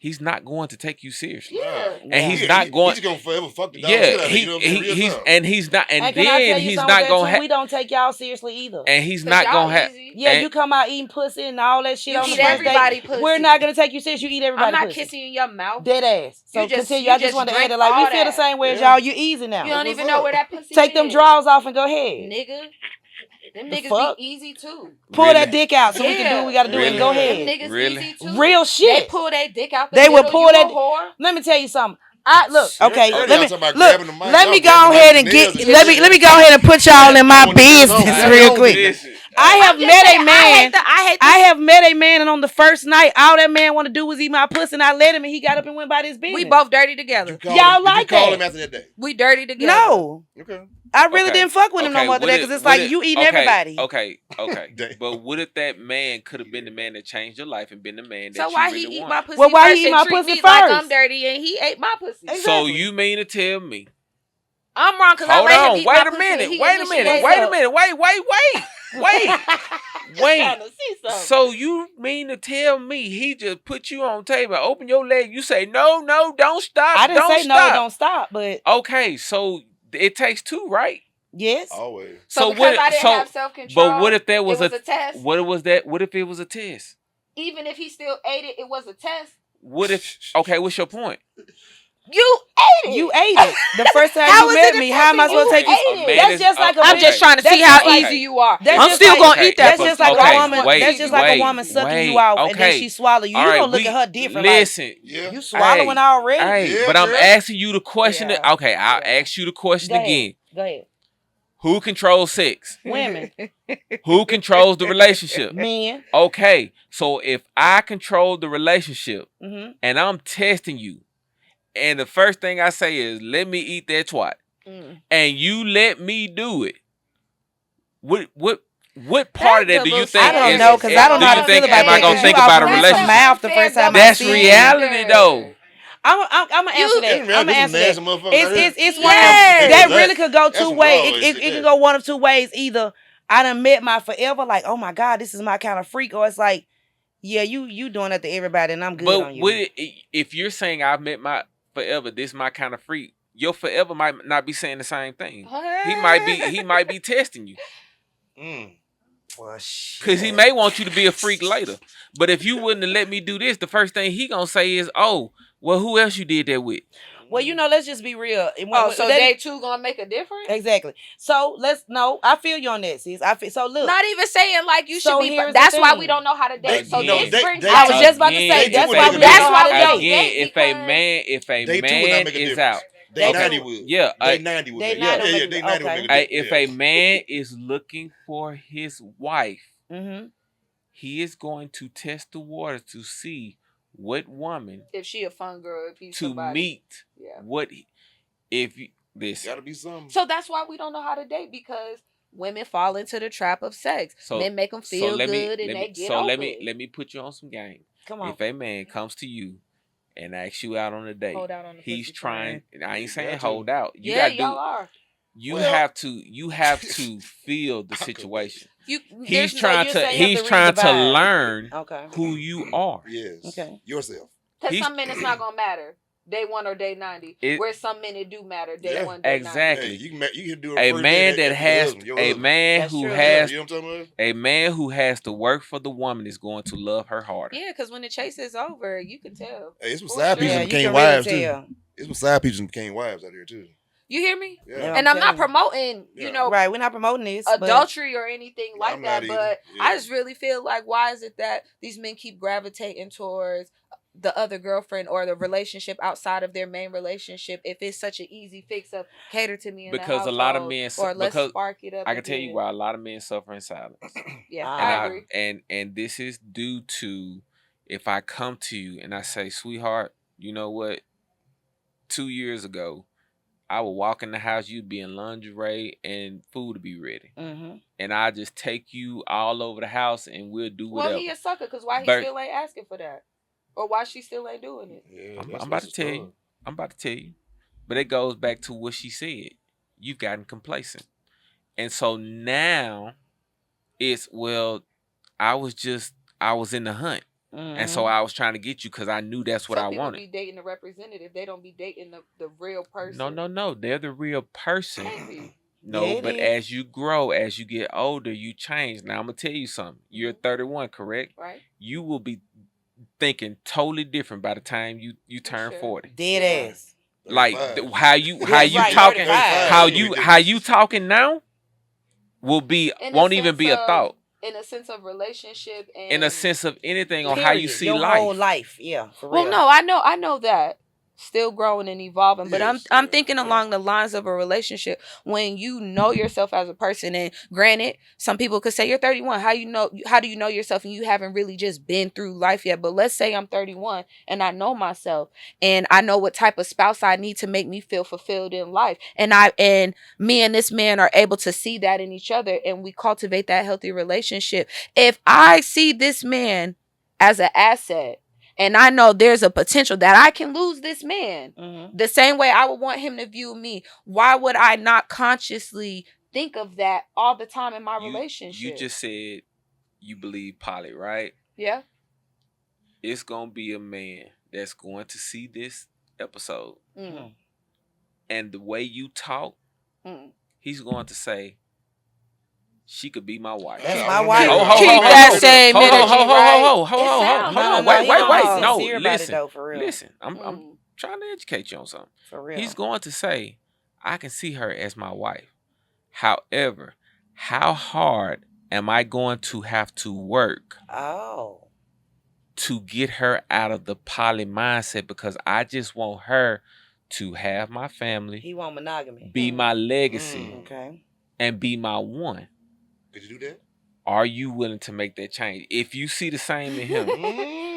He's not going to take you seriously. Yeah. And he's not going. He's gonna forever fuck the dog. Yeah, shit out of you, you know what I'm saying? Real he's talk. and he's not, and And can I tell then you he's something not with that, gonna too? have, We don't take y'all seriously either. and he's 'Cause not y'all gonna have. easy. Yeah, and- you come out eating pussy and all that shit You on the eat first everybody date. pussy. We're not gonna take you serious. You eat everybody I'm not pussy. kissing you in your mouth. Dead ass. So You just- continue. you I just just want to add drink it. Like, we all feel the that. same way as Yeah. y'all. You easy now. You don't What's even up? know where that pussy Take them is. drawers off and go ahead. Nigga. Them The niggas fuck? be easy too. Pull Really? that dick out so we can do what we gotta do Really? and go Them ahead. niggas Really? easy too. Real They shit. pull their dick out the They will middle. pull You that- a whore? Let me tell you something. I look, okay. Y'all Let me talking about grabbing the mic. let me Y'all go grabbing ahead the and get nails let me go ahead and put y'all in my I wanna get it on. business I real don't quick. Listen, I have I'm just met saying, a man. I hate I have met a man, and on the first night, all that man want to do was eat my pussy, and I let him, and he got up and went about his business. we both dirty together. You call Y'all him, like you call that? him after that day. We dirty together. No, Okay. I really Okay. didn't fuck with him no more than that because it's like you eating everybody. Okay. Damn. But what if that man could have been the man that changed your life and been the man that So you why really he eat want? my pussy Well, why he first eat and my treat pussy me like I'm first? dirty and he ate my pussy? Exactly. So you mean to tell me? I'm wrong because I Hold let him on. eat Wait my a pussy minute. and he Wait a initiated minute. it. Wait a minute. Wait. Trying to see something. So you mean to tell me he just put you on table, open your leg, you say no, don't stop. I didn't say stop. no, don't stop, but Okay, so it takes two, right? yes. Always. So because I didn't have self-control, but what if there was it was a test? What was that? What if it was a test? Even if he still ate it, it was a test. What if? Okay, what's your point? You ate it. You ate it the first time How you was met it me. How am I supposed to take you you? ate it? That's just like a I'm man- just trying to that's see how just like- easy you are. That's I'm just still like- gonna eat that. That's just like Okay, a woman. wait, That's just like wait, a woman sucking wait, you off and then okay. she swallow you. All You right, don't look we- at her different. Listen, Yeah. Like, you swallowing Hey, already? hey, Yeah, but I'm girl. asking you the question. Yeah. Okay, I'll Yeah. ask you the question Go ahead. again. Go ahead. Who controls sex? Women, Who controls the relationship? men. Okay, so if I control the relationship Mm-hmm. and I'm testing you, and the first thing I say is, let me eat that twat, and you let me do it, what part of that do you think I don't is, know because I don't do know you how to feel think, about am that. I gonna 'cause think you about a off with relationship? some mouth the first time That's I see reality though. I'm gonna answer that. I'm gonna answer that. It's one of Yes. them, that really could go That's two some ways. raw It shit, can yeah. go one of two ways. Either I done met my forever. Like, oh my God, this is my kind of freak. Or it's like, yeah, you doing it to everybody, and I'm good on you. If you're saying I've met my forever, this my kind of freak, your forever might not be saying the same thing. He might be testing you. Well, because he may want you to be a freak later. But if you wouldn't have let me do this, the first thing he gonna say is, "Oh, well, who else you did that with?" Well, let's just be real. So day 2 gonna make a difference? Exactly. So I feel you on that, sis. So look. Not even saying like you should be. That's why we don't know how to date. So this brings. I was just about to say that's why we don't know how to date. If a man is out. Day 90 would. Yeah. Day 90 would. Day 90 would make a difference. If a man is looking for his wife, he is going to test the water to see what woman, if she a fun girl, if he's to somebody. meet what if you, this gotta be something. So that's why we don't know how to date, because women fall into the trap of sex. So, men make them feel good and they get over let me put you on some game. Come on. If a man comes to you and asks you out on a date, he's trying. I ain't saying hold out. You y'all are. You have to feel the situation. He's trying to learn who you are. Yes. Okay. Yourself. Because some men it's not gonna matter. Day 1 or day 90. Where some men it do matter. Day 1, day 90. Exactly. Hey, you can do a man that has a man who has you know what I'm talking about? A man who has to work for the woman is going to love her harder. Yeah, because when the chase is over, you can tell. Hey, it's some side pieces that became wives too. It's some side pieces that became wives out here too. You hear me? Yeah. And I'm not promoting, right? We're not promoting this adultery or anything like that. But yeah. I just really feel like, why is it that these men keep gravitating towards the other girlfriend or the relationship outside of their main relationship if it's such an easy fix of cater to me in because the a lot of men or let's spark it up. I can tell you why a lot of men suffer in silence. Yeah, I agree. And this is due to, if I come to you and I say, sweetheart, you know what? 2 years ago, I would walk in the house, you'd be in lingerie and food to be ready. And I just take you all over the house and we'll do whatever. Well, he a sucker, because why he still ain't asking for that? Or why she still ain't doing it? Yeah, I'm about to tell you. I'm about to tell you. But it goes back to what she said. You've gotten complacent. And so now it's, well, I was in the hunt. And so I was trying to get you because I knew that's what I wanted. Some people be dating the representative. They don't be dating the real person. No. They're the real person. Maybe. No, but as you grow, as you get older, you change. Now, I'm going to tell you something. You're 31, correct? Right. You will be thinking totally different by the time you turn 40. Dead ass. Like how you talking, how you talking now won't even be a thought. In a sense of relationship and in a sense of anything on period. how you see your life. Whole life, yeah. For real. Well, no, I know that. Still growing and evolving, but I'm thinking along the lines of a relationship when you know yourself as a person. And granted, some people could say you're 31. How do you know yourself and you haven't really just been through life yet? But let's say I'm 31 and I know myself and I know what type of spouse I need to make me feel fulfilled in life. And me and this man are able to see that in each other and we cultivate that healthy relationship. If I see this man as an asset, and I know there's a potential that I can lose this man the same way I would want him to view me, why would I not consciously think of that all the time in my relationship? You just said you believe poly, right? Yeah. It's going to be a man that's going to see this episode. And the way you talk, he's going to say, she could be my wife. That's my wife. Keep that same energy. Hold on. Wait. No, listen. I'm trying to educate you on something. For real. He's going to say, I can see her as my wife. However, how hard am I going to have to work to get her out of the poly mindset? Because I just want her to have my family. He want monogamy. Be my legacy. Okay. And be my one. Could you do that? Are you willing to make that change? If you see the same in him.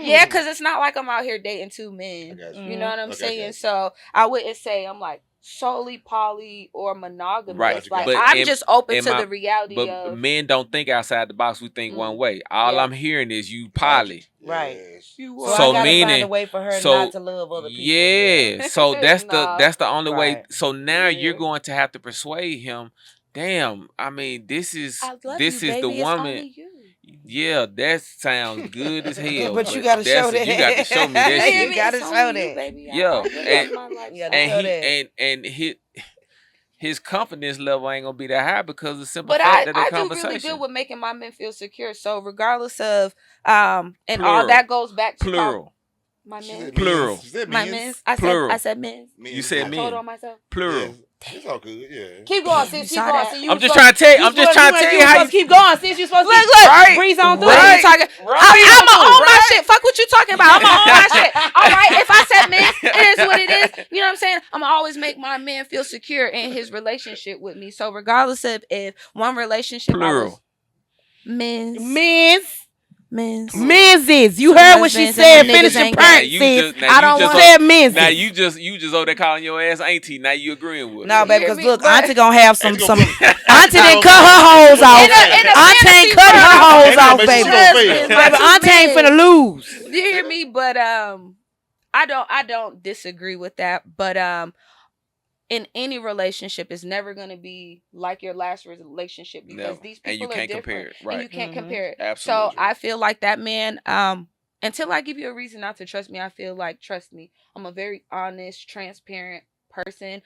Yeah, because it's not like I'm out here dating 2 men. You know what I'm saying? So I wouldn't say I'm like solely poly or monogamous. Right. Like I'm just open to the reality of. But men don't think outside the box. We think one way. All I'm hearing is you poly. Right. So I meaning find a way for her not to love other people. Yeah. So that's the only way. So now you're going to have to persuade him damn. I mean, this is I love this you, is baby. the It's woman. only you. Yeah, that sounds good as hell. But you gotta show that. You got to show me that You shit. gotta It's show only you, that. baby. Yeah, I really and- love my life. You gotta so. And show he that. and his confidence level ain't gonna be that high because of the simple But fact that I the do conversation. really good with making my men feel secure. So regardless of and all Plural. that goes back to Plural. my She men. said Plural. She said My men's. men. Plural. I said men. You said I men. told on myself. Plural. Yeah, it's all good. Yeah. Keep going, You sis. Keep saw going. that? See, you I'm was just supposed- trying to tell you. you I'm just supposed- trying to tell you how supposed to you. keep going, sis. You supposed to Look, keep look. Right. breeze on through. What are Right. you talking? I'ma own my shit. Fuck what you talking about. I'ma own my shit. All right. If I said men, it is what it is. You know what I'm saying? I'ma always make my man feel secure in his relationship with me. So regardless of if one relationship Plural. men's. Men's. You heard what she Husbands said. and my Finish niggas your ain't point, gay. you sis. just- I don't you just want- Said men's. Now you just over there calling your ass auntie. Now you agreeing with No, her. baby, hear because me? look, But- Auntie gonna have some. Auntie gonna put- Auntie didn't cut her hoes off. In a Auntie ain't fantasy cut her world, hoes Ain't off, no baby. bitch, she gonna fail. Baby, Auntie ain't finna lose. You hear me? But I don't disagree with that. But in any relationship, it's never gonna be like your last relationship because Never. these And you people are can't different, compare it. and Right. you can't Mhm. compare it. Absolutely. So I feel like that man. Until I give you a reason not to trust me, I feel like trust me. I'm a very honest, transparent person.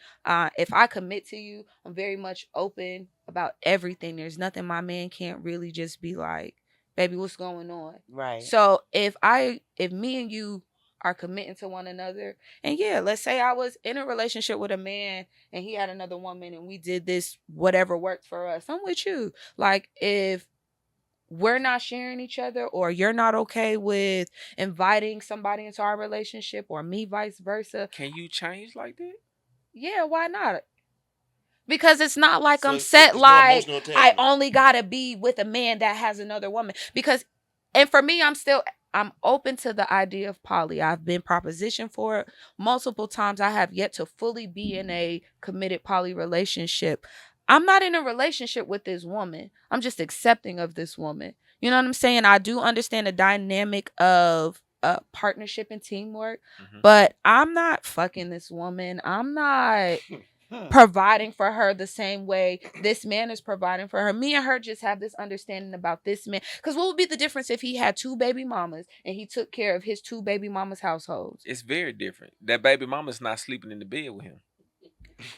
If I commit to you, I'm very much open about everything. There's nothing my man can't really just be like, baby, what's going on? Right. So if me and you are committing to one another, and yeah, let's say I was in a relationship with a man and he had another woman and we did this, whatever worked for us, I'm with you. Like if we're not sharing each other or you're not okay with inviting somebody into our relationship or me vice versa, Can you change like that? yeah, why not? Because it's not like So I'm it's set no like emotional I attachment. only gotta be with a man that has another woman. Because and for me, I'm open to the idea of poly. I've been propositioned for it multiple times. I have yet to fully be in a committed poly relationship. I'm not in a relationship with this woman. I'm just accepting of this woman. You know what I'm saying? I do understand the dynamic of partnership and teamwork, Mhm. but I'm not fucking this woman. I'm not providing for her the same way this man is providing for her. Me and her just have this understanding about this man. Because what would be the difference if he had 2 baby mamas and he took care of his 2 baby mamas' households? It's very different. That baby mama's not sleeping in the bed with him.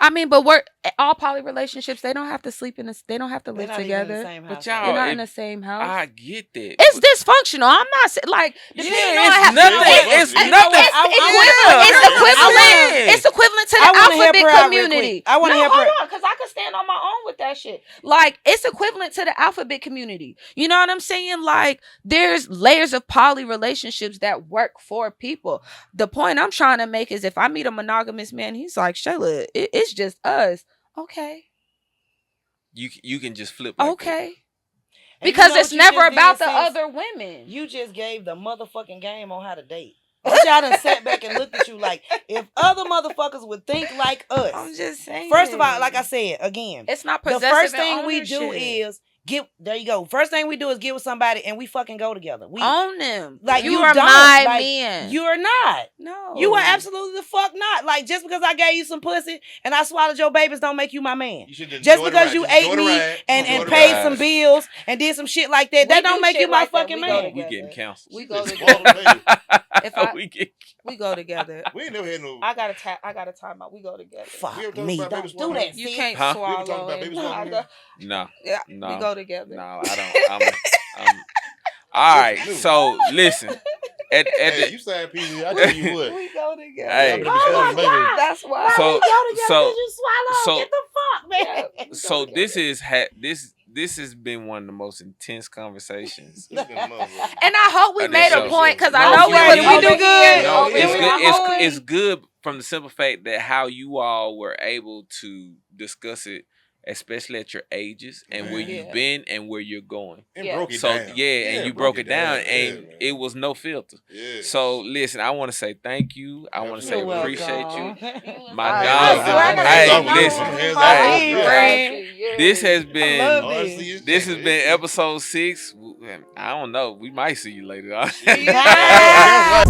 I mean, but we're all poly relationships. They don't have to sleep in this. They don't have to They're live not even in the together. same But house. y'all- They're not it- in the same house. I get that. It's but- dysfunctional. I'm not like Yeah, depending on it's how- nothing. It's It's nothing. nothing. It's equivalent. It's equivalent to I the wanna help alphabet her out real community. quick. I wanna no, help hold her. on, because I could stand on my own with that shit. Like it's equivalent to the alphabet community. You know what I'm saying? Like there's layers of poly relationships that work for people. The point I'm trying to make is if I meet a monogamous man, he's like, Shayla, it's just us. Okay. You can just flip like that. Okay. And Because you know it's what you never just did, about the sis? other women. You just gave the motherfucking game on how to date. But y'all done sat back and looked at you like, if other motherfuckers would think like us. I'm just saying. First of all, like I said, again, it's not the possessive first and thing we do ownership. is there you go. First thing we do is get with somebody and we fucking go together. We own them. like you you are don't. my Like, man. you're not. no. You are absolutely the fuck not. Like just because I gave you some pussy and I swallowed your bababies don't make you my man. You should Just enjoy the because ride. you Just ate enjoy the me ride. and Enjoy the paid ride. some bills and did some shit like that, We that don't do make shit you my like that. fucking We go man. We together. getting counseled. We go Just together. walk, baby. If I- we get We go together. We ain't never had no. I got a time out. We go together. We ever Fuck talked me. about Don't baby do swallowing? that. You sis. can't Huh? We ever talked swallow. about baby and- swallowing? I go- no. Yeah, No. we go together. No, I don't. I'm all right. So listen. At Hey, the, you said PZ, I tell you what. We go together. Hey. Oh my God. That's why. So- Why we go together? so- 'Cause you swallow. so- Get the fuck, man. Yeah, we go so together. this has been one of the most intense conversations. This been motherfucker. And I hope we I made think a so. point because No, I know we we did. was Did we over do here. good? No, Oh, it's did we? good. It's good from the simple fact that how you all were able to discuss it, especially at your ages and where Yeah. you've been and where you're going. And Yeah. broke it So down. and you broke it down, and Yeah, man. it was no filter. Yeah. So listen, I want to say thank you. I want to say You're appreciate you. welcome. My I dog. swear I gotta Hey, get my listen. own Hands Hey, off. friend. This has I love been this. Honestly, it's this has different. been episode 6. I don't know. We might see you later. Yeah.